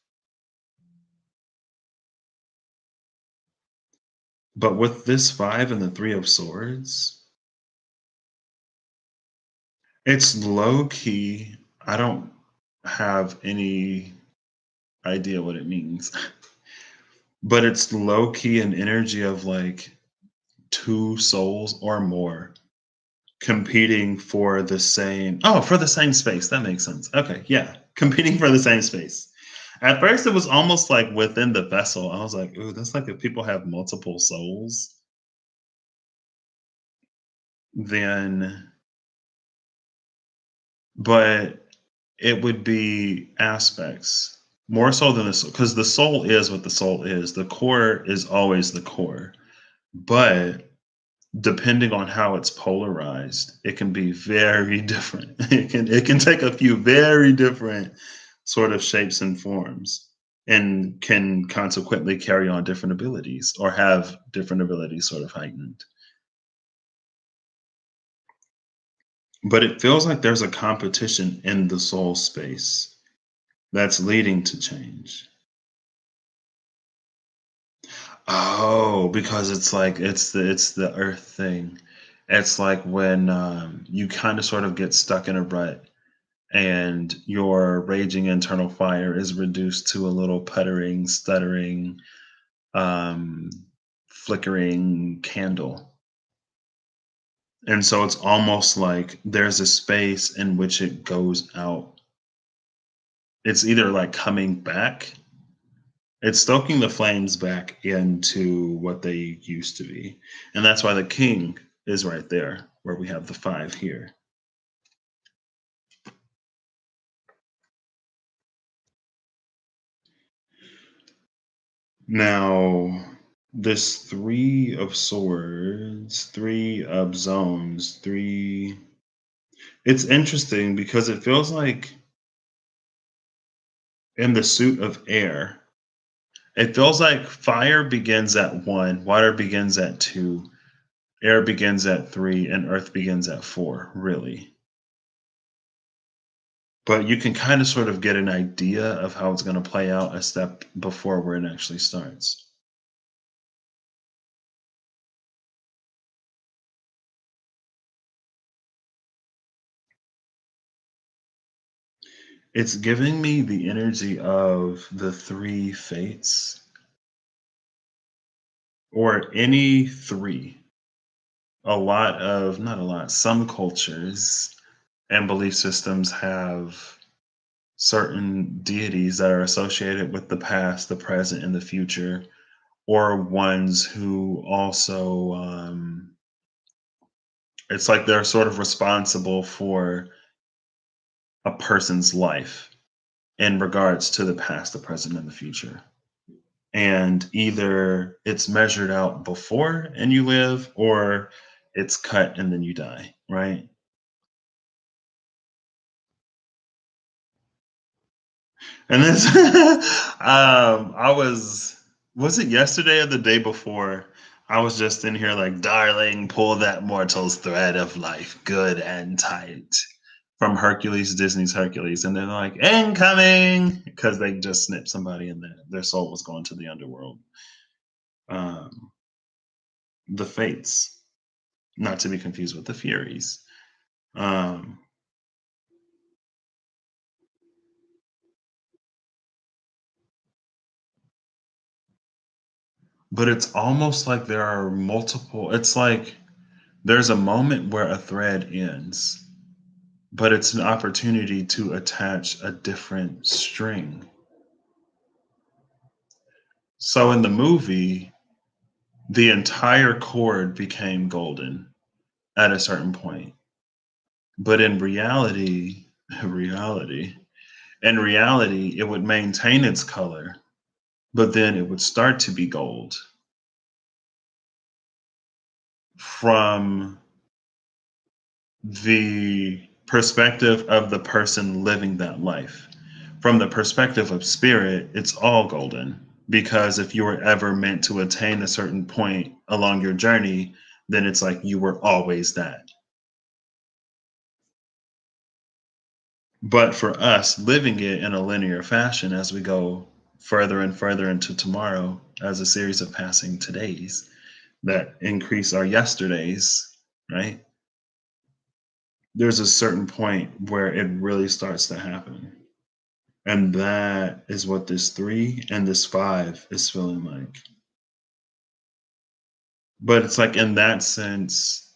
But with this five and the three of swords, it's low key. I don't have any idea what it means, but it's low key an energy of like two souls or more competing for the same space. That makes sense. Okay, yeah. Competing for the same space. At first it was almost like within the vessel. I was like, ooh, that's like if people have multiple souls, then but it would be aspects more so than this because the soul is what the soul is. The core is always the core. But depending on how it's polarized, it can be very different. It can take a few very different sort of shapes and forms and can consequently carry on different abilities or have different abilities sort of heightened. But it feels like there's a competition in the soul space that's leading to change. Oh, because it's the earth thing. It's like when you kind of sort of get stuck in a rut and your raging internal fire is reduced to a little puttering, stuttering, um, flickering candle. And so it's almost like there's a space in which it goes out. It's either like coming back, it's stoking the flames back into what they used to be. And that's why the king is right there, where we have the five here. Now, this three of swords, three of zones, three. It's interesting because it feels like in the suit of air, it feels like fire begins at one, water begins at two, air begins at three, and earth begins at four, really. But you can kind of sort of get an idea of how it's going to play out a step before where it actually starts. It's giving me the energy of the three fates or any three. A lot of, not a lot, some cultures and belief systems have certain deities that are associated with the past, the present, and the future, or ones who also, it's like they're sort of responsible for a person's life in regards to the past, the present, and the future. And either it's measured out before and you live, or it's cut and then you die, right? And this, I was it yesterday or the day before? I was just in here like, darling, pull that mortal's thread of life good and tight from Hercules, Disney's Hercules. And they're like, incoming, because they just snipped somebody and their soul was going to the underworld. Um, the Fates, not to be confused with the Furies. Um, but it's almost like there are multiple, it's like there's a moment where a thread ends, but it's an opportunity to attach a different string. So in the movie, the entire cord became golden at a certain point. But in reality, reality, in reality, it would maintain its color, but then it would start to be gold from the perspective of the person living that life. From the perspective of spirit, it's all golden because if you were ever meant to attain a certain point along your journey, then it's like you were always that. But for us, living it in a linear fashion as we go further and further into tomorrow as a series of passing todays, that increase our yesterdays, right? There's a certain point where it really starts to happen. And that is what this 3 and this 5 is feeling like. But it's like in that sense,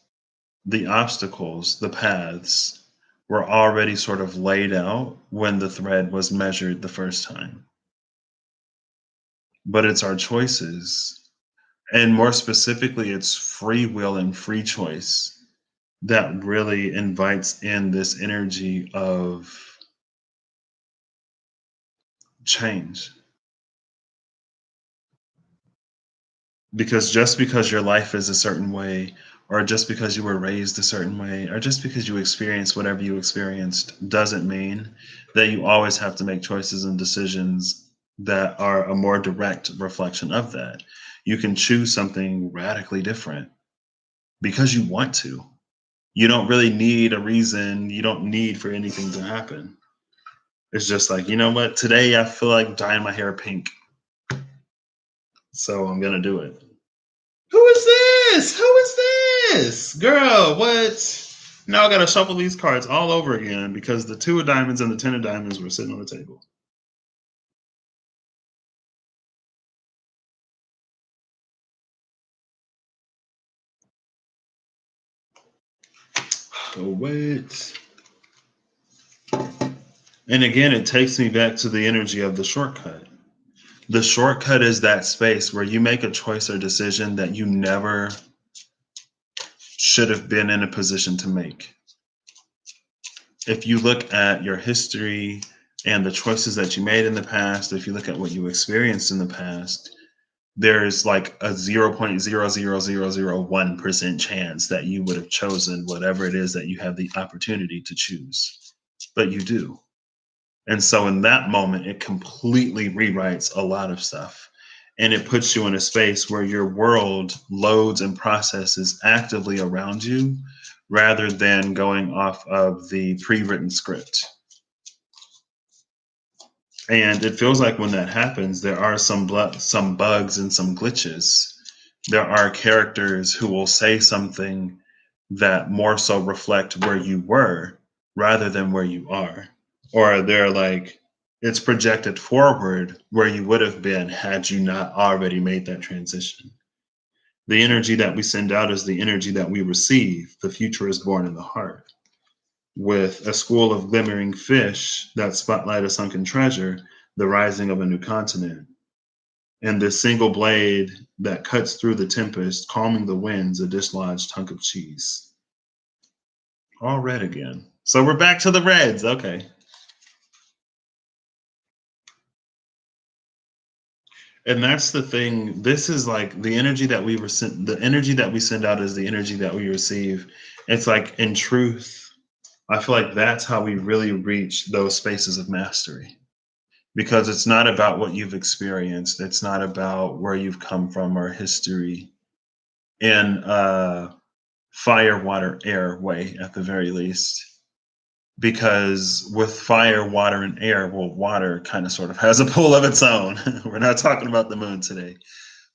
the obstacles, the paths were already sort of laid out when the thread was measured the first time. But it's our choices, and more specifically, it's free will and free choice that really invites in this energy of change. Because just because your life is a certain way, or just because you were raised a certain way, or just because you experienced whatever you experienced, doesn't mean that you always have to make choices and decisions that are a more direct reflection of that. You can choose something radically different because you want to. You don't really need a reason, you don't need for anything to happen. It's just like, you know what, today I feel like dyeing my hair pink, so I'm gonna do it. Who is this? Who is this? Girl, what? Now I gotta shuffle these cards all over again because the 2 of diamonds and the 10 of diamonds were sitting on the table. Oh, wait. And again, it takes me back to the energy of the shortcut. The shortcut is that space where you make a choice or decision that you never should have been in a position to make. If you look at your history and the choices that you made in the past, if you look at what you experienced in the past, there's like a 0.00001% chance that you would have chosen whatever it is that you have the opportunity to choose. But you do. And so in that moment, it completely rewrites a lot of stuff. And it puts you in a space where your world loads and processes actively around you rather than going off of the pre-written script. And it feels like when that happens, there are some bugs and some glitches. There are characters who will say something that more so reflect where you were rather than where you are. Or they're like, it's projected forward where you would have been had you not already made that transition. The energy that we send out is the energy that we receive. The future is born in the heart. With a school of glimmering fish that spotlight a sunken treasure, the rising of a new continent. And this single blade that cuts through the tempest, calming the winds, a dislodged hunk of cheese. All red again. So we're back to the reds. Okay. And that's the thing. This is like the energy that the energy that we send out is the energy that we receive. It's like in truth, I feel like that's how we really reach those spaces of mastery. Because it's not about what you've experienced. It's not about where you've come from or history in a fire, water, air way at the very least. Because with fire, water, and air, well, water kind of sort of has a pull of its own. We're not talking about the moon today,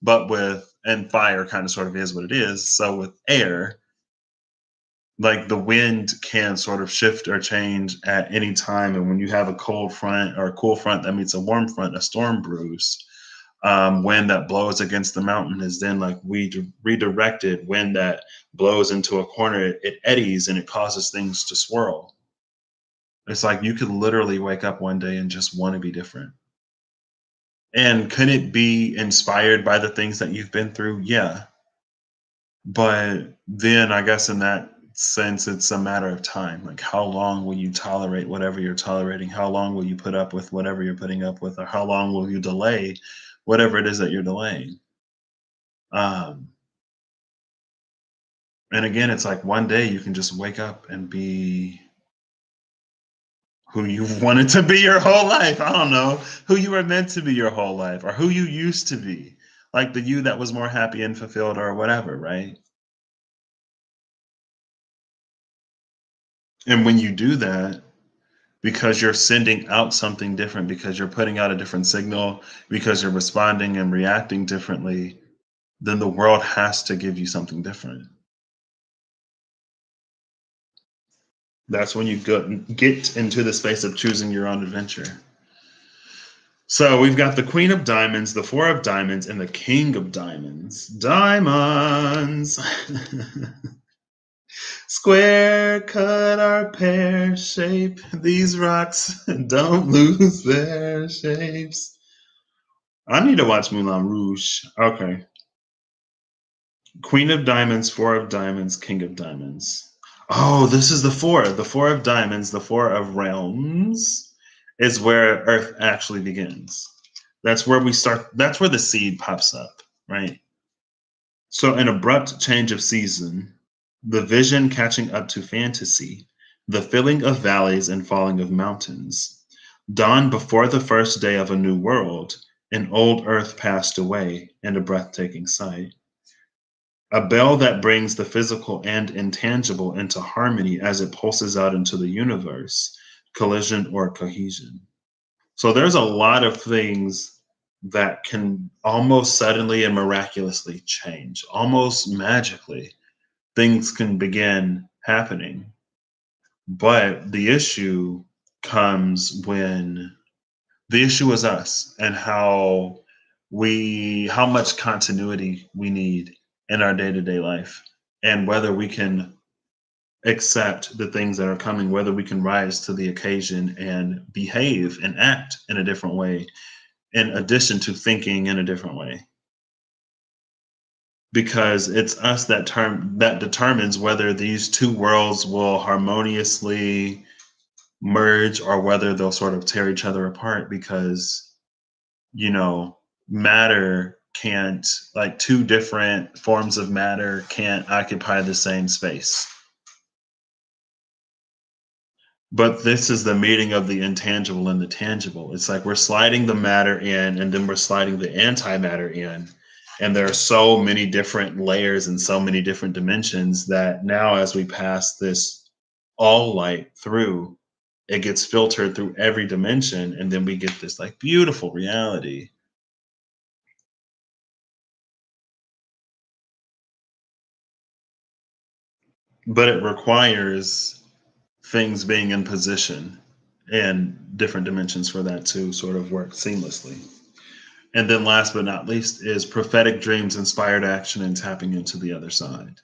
but and fire kind of sort of is what it is. So with air, like the wind can sort of shift or change at any time. And when you have a cold front or a cool front that meets a warm front, a storm brews, wind that blows against the mountain is then like redirected. Wind that blows into a corner, it eddies and it causes things to swirl. It's like you could literally wake up one day and just want to be different. And could it be inspired by the things that you've been through? Yeah. But then I guess in that sense, it's a matter of time. Like, how long will you tolerate whatever you're tolerating? How long will you put up with whatever you're putting up with? Or how long will you delay whatever it is that you're delaying? Um, and again, it's like one day you can just wake up and be who you wanted to be your whole life. I don't know, who you were meant to be your whole life, or who you used to be, like the you that was more happy and fulfilled, or whatever, right? And when you do that, because you're sending out something different, because you're putting out a different signal, because you're responding and reacting differently, then the world has to give you something different. That's when you get into the space of choosing your own adventure. So we've got the Queen of Diamonds, the Four of Diamonds, and the King of Diamonds. Diamonds! Square cut our pear shape. These rocks don't lose their shapes. I need to watch Moulin Rouge. Okay. Queen of Diamonds, Four of Diamonds, King of Diamonds. Oh, this is the four. The Four of Diamonds, the Four of Realms is where Earth actually begins. That's where we start. That's where the seed pops up, right? So, an abrupt change of season, the vision catching up to fantasy, the filling of valleys and falling of mountains. Dawn before the first day of a new world, an old Earth passed away, and a breathtaking sight. A bell that brings the physical and intangible into harmony as it pulses out into the universe, collision or cohesion. So there's a lot of things that can almost suddenly and miraculously change, almost magically. Things can begin happening. But the issue comes when the issue is us and how much continuity we need in our day-to-day life, and whether we can accept the things that are coming, whether we can rise to the occasion and behave and act in a different way, in addition to thinking in a different way. Because it's us that determines whether these two worlds will harmoniously merge or whether they'll sort of tear each other apart, because you know matter can't, like, two different forms of matter can't occupy the same space. But this is the meeting of the intangible and the tangible. It's like we're sliding the matter in and then we're sliding the antimatter in. And there are so many different layers and so many different dimensions that now, as we pass this all light through, it gets filtered through every dimension. And then we get this like beautiful reality. But it requires things being in position and different dimensions for that to sort of work seamlessly. And then last but not least is prophetic dreams, inspired action, and tapping into the other side.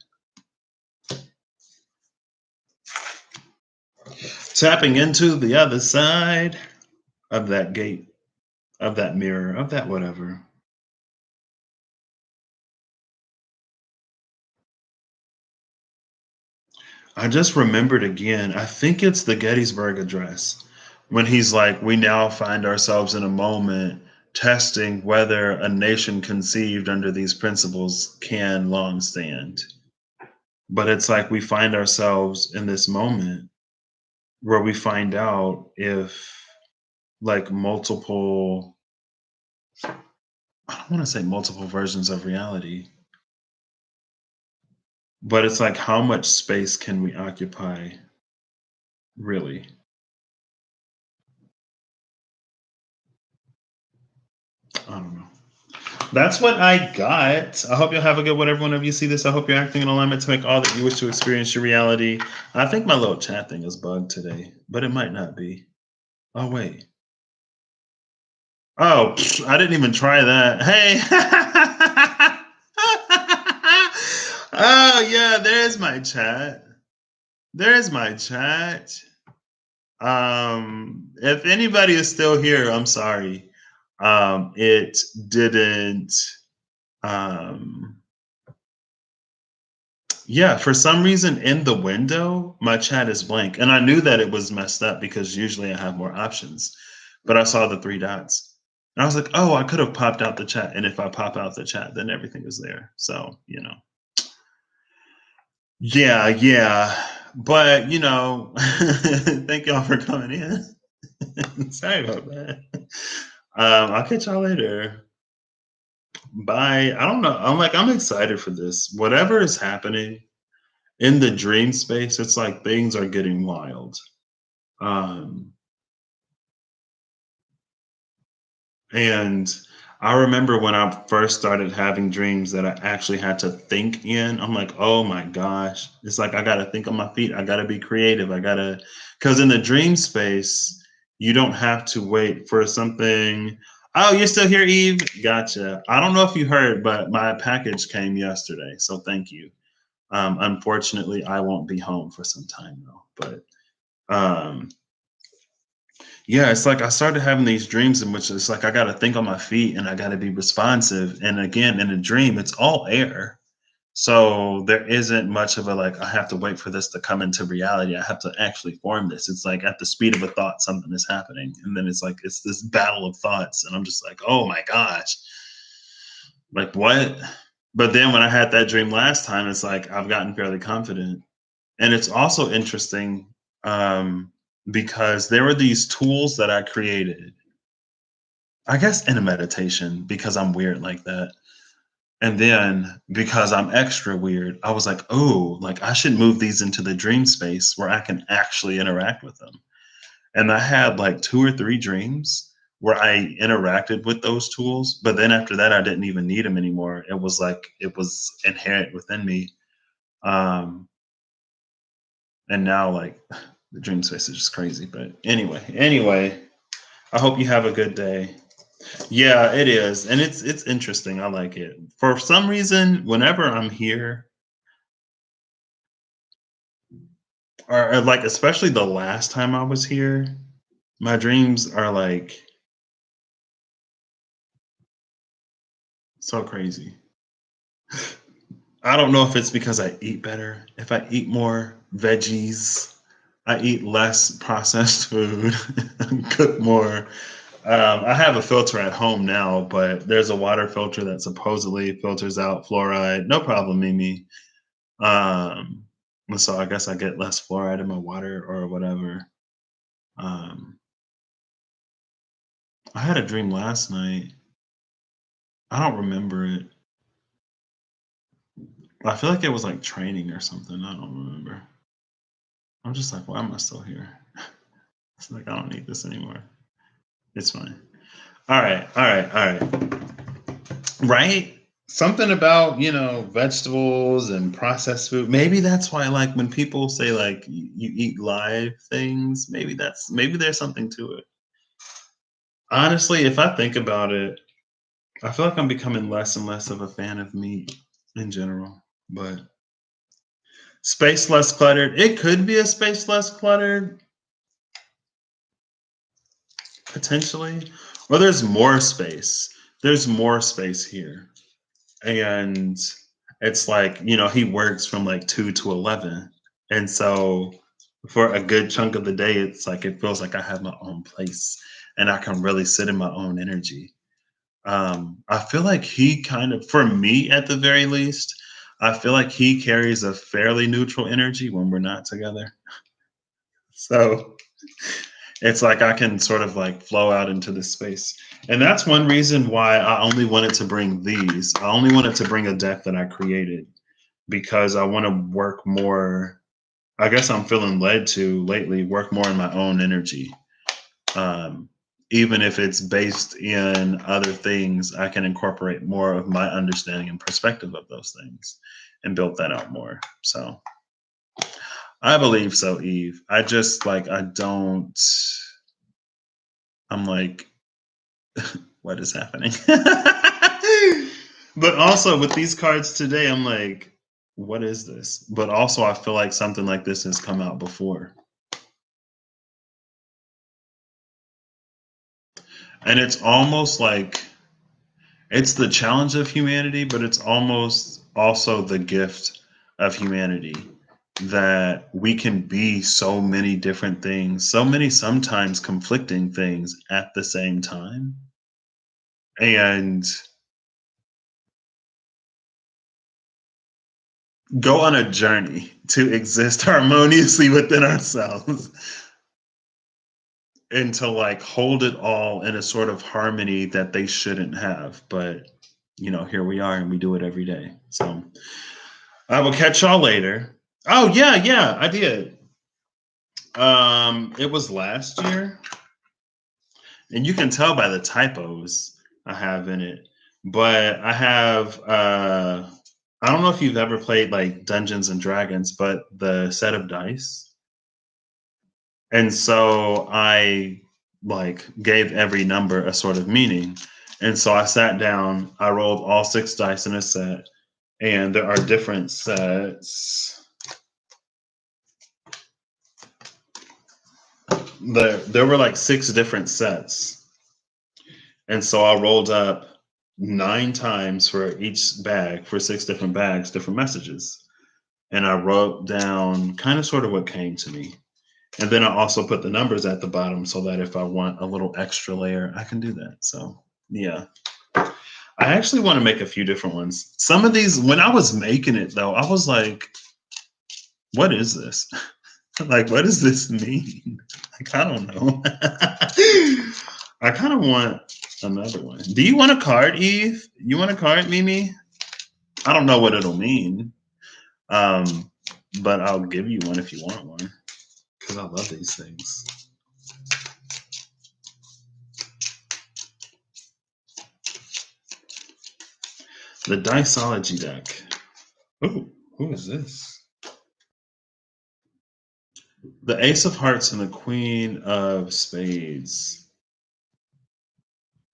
Tapping into the other side of that gate, of that mirror, of that whatever. I just remembered again, I think it's the Gettysburg Address, when he's like, we now find ourselves in a moment testing whether a nation conceived under these principles can long stand. But it's like we find ourselves in this moment where we find out if, like, multiple, I don't want to say multiple versions of reality, but it's like how much space can we occupy, really? I don't know. That's what I got. I hope you'll have a good one. Every one of you see this. I hope you're acting in alignment to make all that you wish to experience your reality. I think my little chat thing is bugged today, but it might not be. Oh, wait. Oh, I didn't even try that. Hey. Oh, yeah, there's my chat. There's my chat. If anybody is still here, I'm sorry. It didn't. Um, yeah, for some reason in the window, my chat is blank, and I knew that it was messed up because usually I have more options. But I saw the three dots, and I was like, "Oh, I could have popped out the chat." And if I pop out the chat, then everything is there. So yeah, yeah. But thank y'all for coming in. Sorry about that. I'll catch y'all later. Bye. I don't know. I'm excited for this. Whatever is happening in the dream space, it's like things are getting wild. Um, and I remember when I first started having dreams that I actually had to think in. I'm like, oh my gosh. It's like I gotta think on my feet. I gotta be creative. I gotta, because in the dream space, you don't have to wait for something. Oh, you're still here, Eve? Gotcha. I don't know if you heard, but my package came yesterday. So thank you. Unfortunately, I won't be home for some time though. But yeah, it's like I started having these dreams in which it's like I got to think on my feet and I got to be responsive. And again, in a dream, it's all air. So there isn't much of a like, I have to wait for this to come into reality. I have to actually form this. It's like at the speed of a thought, something is happening. And then it's like, it's this battle of thoughts. And I'm just like, oh my gosh, like what? But then when I had that dream last time, it's like I've gotten fairly confident. And it's also interesting because there were these tools that I created, I guess in a meditation, because I'm weird like that. And then because I'm extra weird, I was like, oh, like I should move these into the dream space where I can actually interact with them. And I had like two or three dreams where I interacted with those tools. But then after that, I didn't even need them anymore. It was like it was inherent within me. Um, and now like the dream space is just crazy. But anyway, I hope you have a good day. Yeah, it is. And it's interesting. I like it. For some reason, whenever I'm here, or like especially the last time I was here, my dreams are like so crazy. I don't know if it's because I eat better. If I eat more veggies, I eat less processed food, cook more. I have a filter at home now, but there's a water filter that supposedly filters out fluoride. No problem, Mimi. Um, and so I guess I get less fluoride in my water or whatever. Um, I had a dream last night. I don't remember it. I feel like it was like training or something. I don't remember. I'm just like, why am I still here? It's like I don't need this anymore. It's fine. All right, all right, all right. Right? Something about, vegetables and processed food. Maybe that's why like when people say like you eat live things, maybe there's something to it. Honestly, if I think about it, I feel like I'm becoming less and less of a fan of meat in general. But space less cluttered. It could be a space less cluttered, potentially. Or there's more space. There's more space here. And it's like, he works from like 2 to 11. And so for a good chunk of the day, it's like it feels like I have my own place and I can really sit in my own energy. I feel like he kind of, for me at the very least, I feel like he carries a fairly neutral energy when we're not together. So it's like I can sort of like flow out into this space. And that's one reason why I only wanted to bring these. I only wanted to bring a deck that I created because I want to work more. I guess I'm feeling led to lately work more in my own energy. Um, Even if it's based in other things, I can incorporate more of my understanding and perspective of those things and build that out more. So I believe so, Eve. I just like, I don't, I'm like, what is happening? But also with these cards today, I'm like, what is this? But also, I feel like something like this has come out before. And it's almost like it's the challenge of humanity, but it's almost also the gift of humanity that we can be so many different things, so many sometimes conflicting things at the same time. And go on a journey to exist harmoniously within ourselves and to like hold it all in a sort of harmony that they shouldn't have. But here we are and we do it every day. So I will catch y'all later. Oh yeah, I did. It was last year, and you can tell by the typos. I have in it. But I have I don't know if you've ever played like Dungeons and Dragons, but the set of dice. And so I like gave every number a sort of meaning. And so I sat down, I rolled all 6 dice in a set, and there are different sets. There were like 6 different sets. And so I rolled up 9 times for each bag, for 6 different bags, different messages. And I wrote down kind of sort of what came to me. And then I also put the numbers at the bottom so that if I want a little extra layer, I can do that. So, yeah. I actually want to make a few different ones. Some of these, when I was making it though, I was like, what is this? Like, what does this mean? Like, I don't know. I kind of want another one. Do you want a card, Eve? You want a card, Mimi? I don't know what it'll mean. But I'll give you one if you want one. Because I love these things. The Diceology deck. Ooh, who is this? The Ace of Hearts and the Queen of Spades.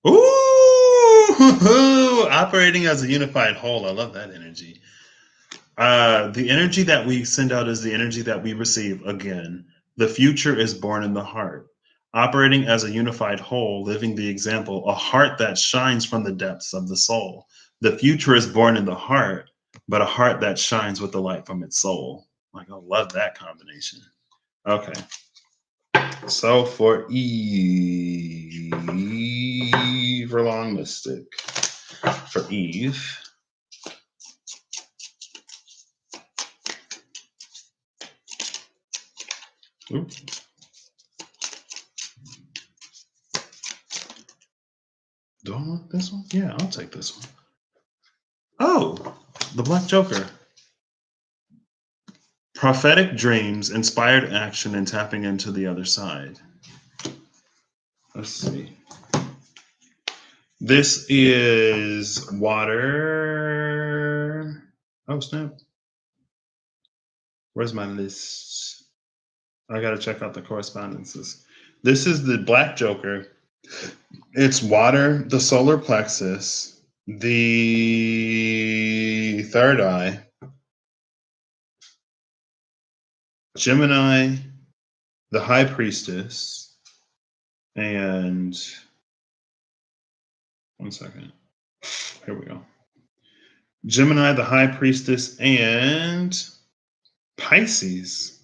Ooh, operating as a unified whole. I love that energy. The energy that we send out is the energy that we receive. Again, the future is born in the heart. Operating as a unified whole, living the example, a heart that shines from the depths of the soul. The future is born in the heart, but a heart that shines with the light from its soul. Like, I love that combination. Okay. So for Eve, long mystic. For Eve. Ooh. Do I want this one? Yeah, I'll take this one. Oh, the Black Joker. Prophetic dreams, inspired action, and tapping into the other side. Let's see. This is water. Oh, snap. Where's my list? I got to check out the correspondences. This is the Black Joker. It's water, the solar plexus, the third eye, Gemini, the High Priestess, and one second. Here we go. Gemini, the High Priestess, and Pisces.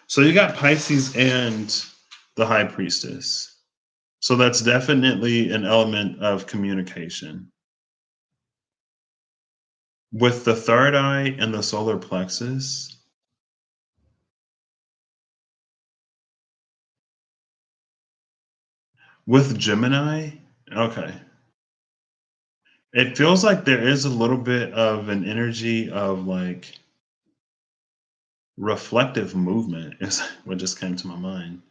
So you got Pisces and the High Priestess. So that's definitely an element of communication. With the third eye and the solar plexus, with Gemini, okay. It feels like there is a little bit of an energy of like reflective movement, is what just came to my mind.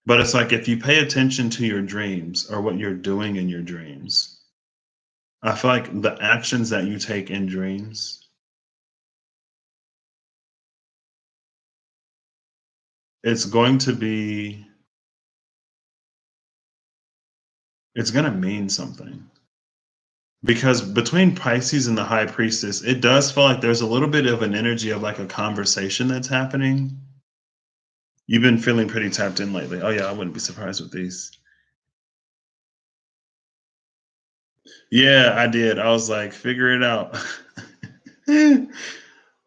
But it's like if you pay attention to your dreams or what you're doing in your dreams, I feel like the actions that you take in dreams, it's going to be, it's going to mean something. Because between Pisces and the High Priestess, it does feel like there's a little bit of an energy of like a conversation that's happening. You've been feeling pretty tapped in lately. Oh, yeah, I wouldn't be surprised with these. Yeah, I did. I was like, figure it out.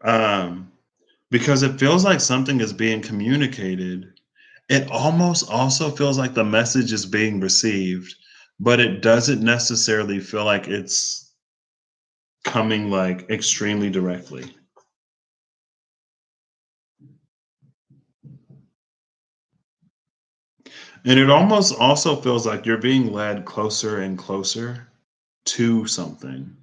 um, because it feels like something is being communicated. It almost also feels like the message is being received, but it doesn't necessarily feel like it's coming like extremely directly. And it almost also feels like you're being led closer and closer to something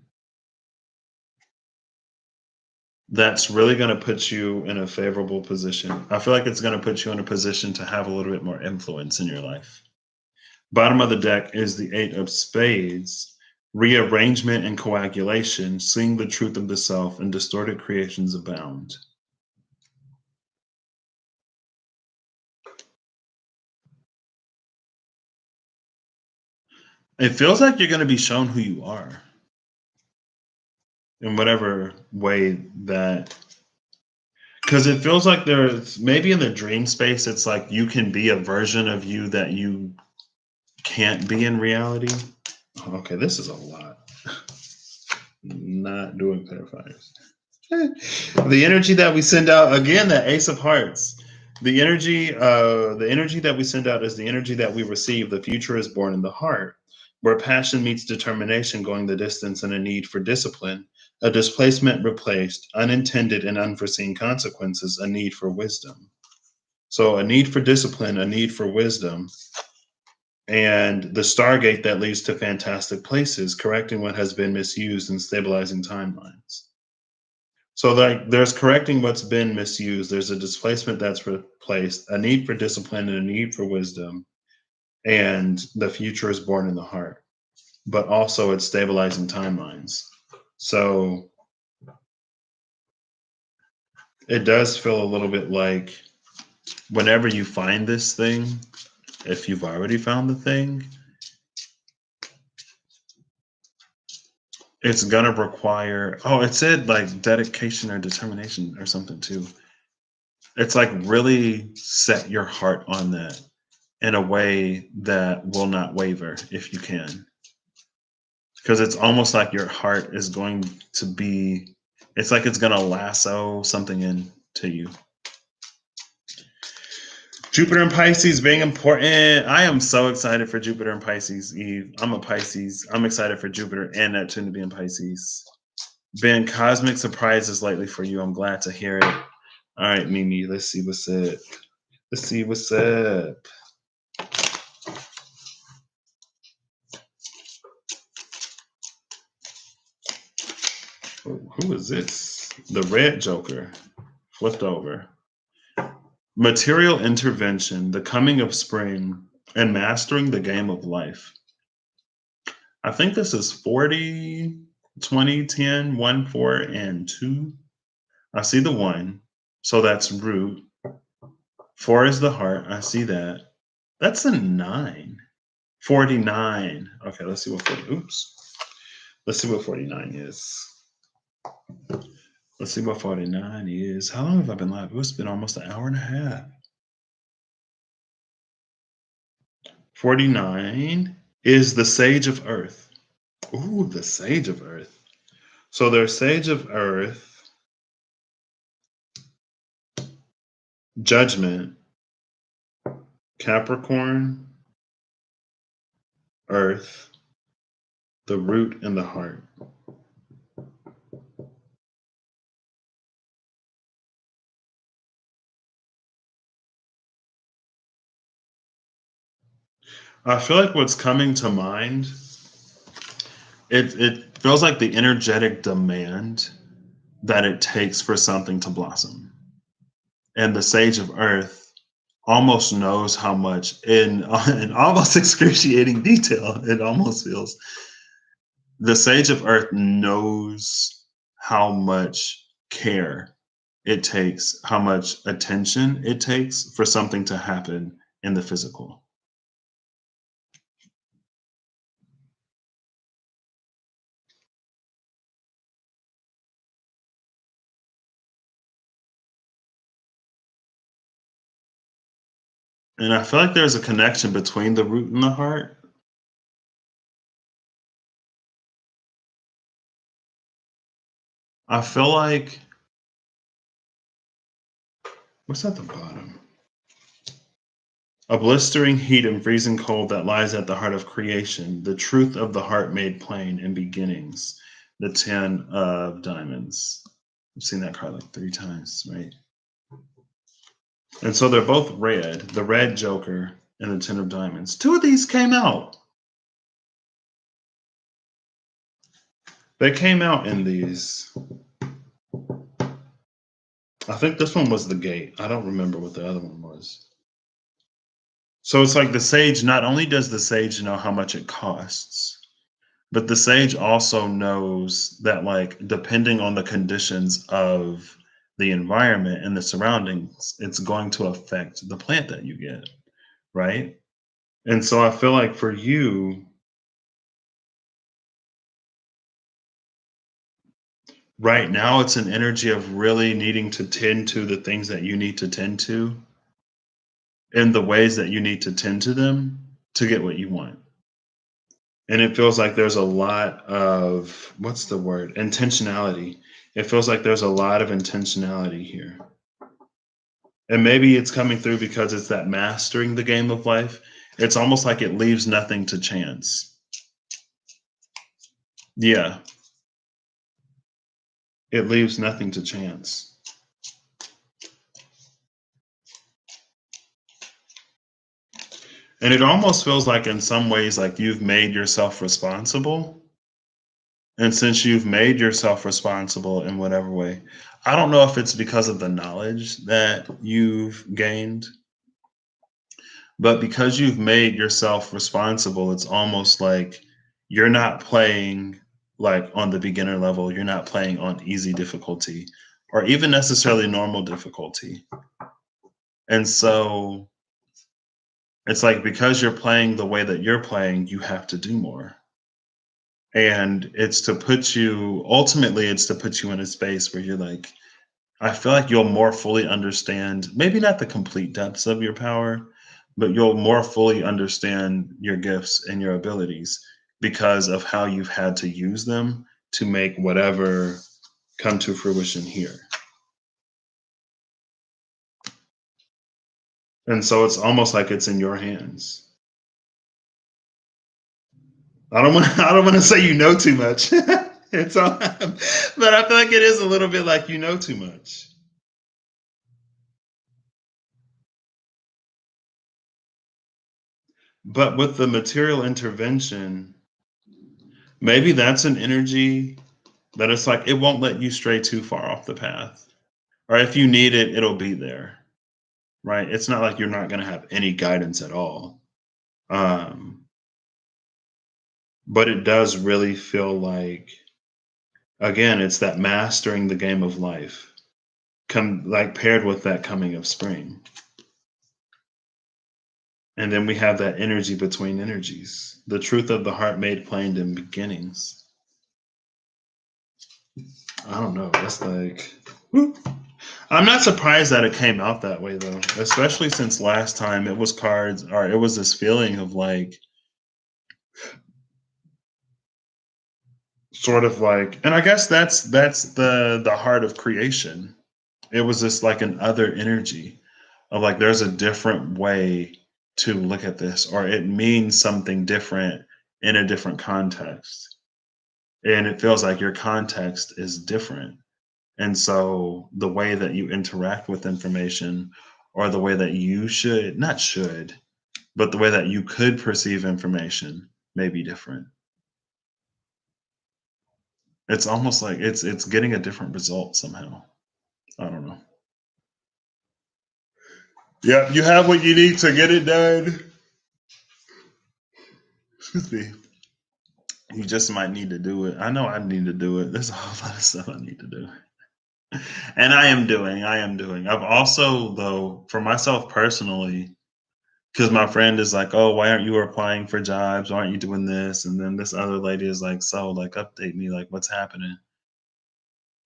that's really going to put you in a favorable position. I feel like it's going to put you in a position to have a little bit more influence in your life. Bottom of the deck is the 8 of spades. Rearrangement and coagulation, seeing the truth of the self, and distorted creations abound. It feels like you're going to be shown who you are in whatever way that, because it feels like there's maybe in the dream space, it's like you can be a version of you that you can't be in reality. Okay, this is a lot. Not doing clarifiers. The energy that we send out, again, the Ace of Hearts. The energy that we send out is the energy that we receive. The future is born in the heart, where passion meets determination, going the distance, and a need for discipline. A displacement replaced, unintended and unforeseen consequences, a need for wisdom. So a need for discipline, a need for wisdom, and the Stargate that leads to fantastic places, correcting what has been misused and stabilizing timelines. So like there's correcting what's been misused, there's a displacement that's replaced, a need for discipline and a need for wisdom, and the future is born in the heart. But also it's stabilizing timelines. So it does feel a little bit like whenever you find this thing, if you've already found the thing, it's gonna require, oh, it said like dedication or determination or something too. It's like really set your heart on that in a way that will not waver if you can. Because it's almost like your heart is going to be, it's like it's gonna lasso something into you. Jupiter and Pisces being important. I am so excited for Jupiter and Pisces, Eve. I'm a Pisces. I'm excited for Jupiter and Neptune to be in Pisces. Been cosmic surprises lately for you. I'm glad to hear it. All right, Mimi, let's see what's up. Let's see what's up. Who is this? The red Joker. Flipped over. Material intervention, the coming of spring, and mastering the game of life. I think this is 40, 20, 10, 1, 4, and 2. I see the 1. So that's root. 4 is the heart. I see that. That's a 9. 49. Okay, let's see what 40. Oops. Let's see what 49 is. Let's see what 49 is. How long have I been live? It's been almost an hour and a half. 49 is the Sage of Earth. Ooh, the Sage of Earth. So there's Sage of Earth, Judgment, Capricorn, Earth, the root, and the heart. I feel like what's coming to mind, it feels like the energetic demand that it takes for something to blossom. And the Sage of Earth almost knows how much, in almost excruciating detail, it almost feels, the Sage of Earth knows how much care it takes, how much attention it takes for something to happen in the physical. And I feel like there's a connection between the root and the heart. I feel like, what's at the bottom? A blistering heat and freezing cold that lies at the heart of creation, the truth of the heart made plain in beginnings, the 10 of diamonds. I've seen that card like 3 times, right? And so they're both red, the red Joker and the 10 of diamonds. 2 of these came out. They came out in these. I think this one was the gate. I don't remember what the other one was. So it's like the sage, not only does the sage know how much it costs, but the sage also knows that, like, depending on the conditions of the environment and the surroundings, it's going to affect the plant that you get, right? And so I feel like for you, right now, it's an energy of really needing to tend to the things that you need to tend to in the ways that you need to tend to them to get what you want. And it feels like there's a lot of, what's the word? Intentionality. It feels like there's a lot of intentionality here. And maybe it's coming through because it's that mastering the game of life. It's almost like it leaves nothing to chance. Yeah, it leaves nothing to chance. And it almost feels like, in some ways, like you've made yourself responsible. And since you've made yourself responsible in whatever way, I don't know if it's because of the knowledge that you've gained, but because you've made yourself responsible, it's almost like you're not playing like on the beginner level, you're not playing on easy difficulty or even necessarily normal difficulty. And so it's like, because you're playing the way that you're playing, you have to do more. And it's to put you, ultimately, it's to put you in a space where you're like, I feel like you'll more fully understand, maybe not the complete depths of your power, but you'll more fully understand your gifts and your abilities because of how you've had to use them to make whatever come to fruition here. And so it's almost like it's in your hands. I don't want to say you know too much. It's all, but I feel like it is a little bit like you know too much. But with the material intervention, maybe that's an energy that it's like it won't let you stray too far off the path. Or if you need it, it'll be there. Right? It's not like you're not going to have any guidance at all. Um, but it does really feel like, again, it's that mastering the game of life, come like paired with that coming of spring. And then we have that energy between energies, the truth of the heart made plain in beginnings. I don't know. That's like, whoop. I'm not surprised that it came out that way though, especially since last time it was cards, or it was this feeling of like, sort of like, and I guess that's the heart of creation. It was just like an other energy of like, there's a different way to look at this, or it means something different in a different context. And it feels like your context is different. And so the way that you interact with information, or the way that you should, not should, but the way that you could perceive information may be different. It's almost like it's getting a different result somehow. I don't know. Yeah, you have what you need to get it done. Excuse me. You just might need to do it. I know I need to do it. There's a whole lot of stuff I need to do. And I am doing. I am doing. I've also, though, for myself personally, because my friend is like, "Oh, why aren't you applying for jobs? Why aren't you doing this?" And then this other lady is like, "So, like, update me, like, what's happening?"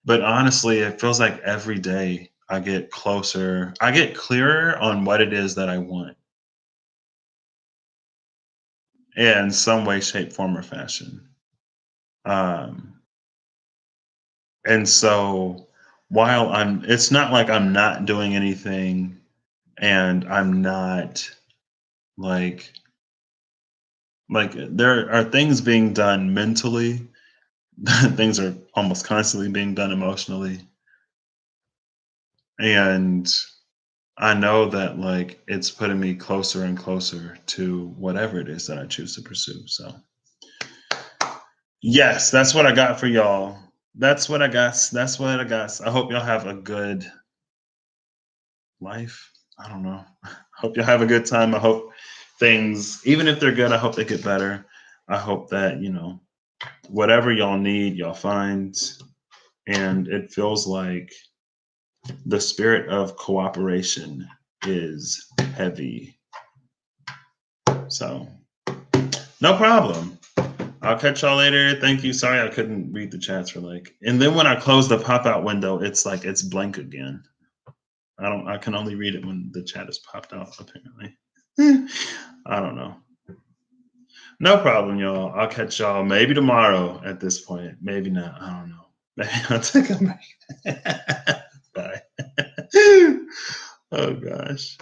But honestly, it feels like every day I get closer, I get clearer on what it is that I want in some way, shape, form, or fashion. Um, and so while it's not like I'm not doing anything, and I'm not like, there are things being done mentally, things are almost constantly being done emotionally. And I know that, like, it's putting me closer and closer to whatever it is that I choose to pursue. So, yes, that's what I got for y'all. That's what I got. That's what I got. I hope y'all have a good life. I don't know. Hope y'all have a good time. I hope things, even if they're good, I hope they get better. I hope that, whatever y'all need, y'all find. And it feels like the spirit of cooperation is heavy. So, no problem. I'll catch y'all later. Thank you. Sorry I couldn't read the chats for and then when I close the pop-out window, it's like it's blank again. I can only read it when the chat is popped out, apparently. I don't know. No problem, y'all. I'll catch y'all maybe tomorrow at this point. Maybe not. I don't know. Maybe I'll take a break. Bye. Oh gosh.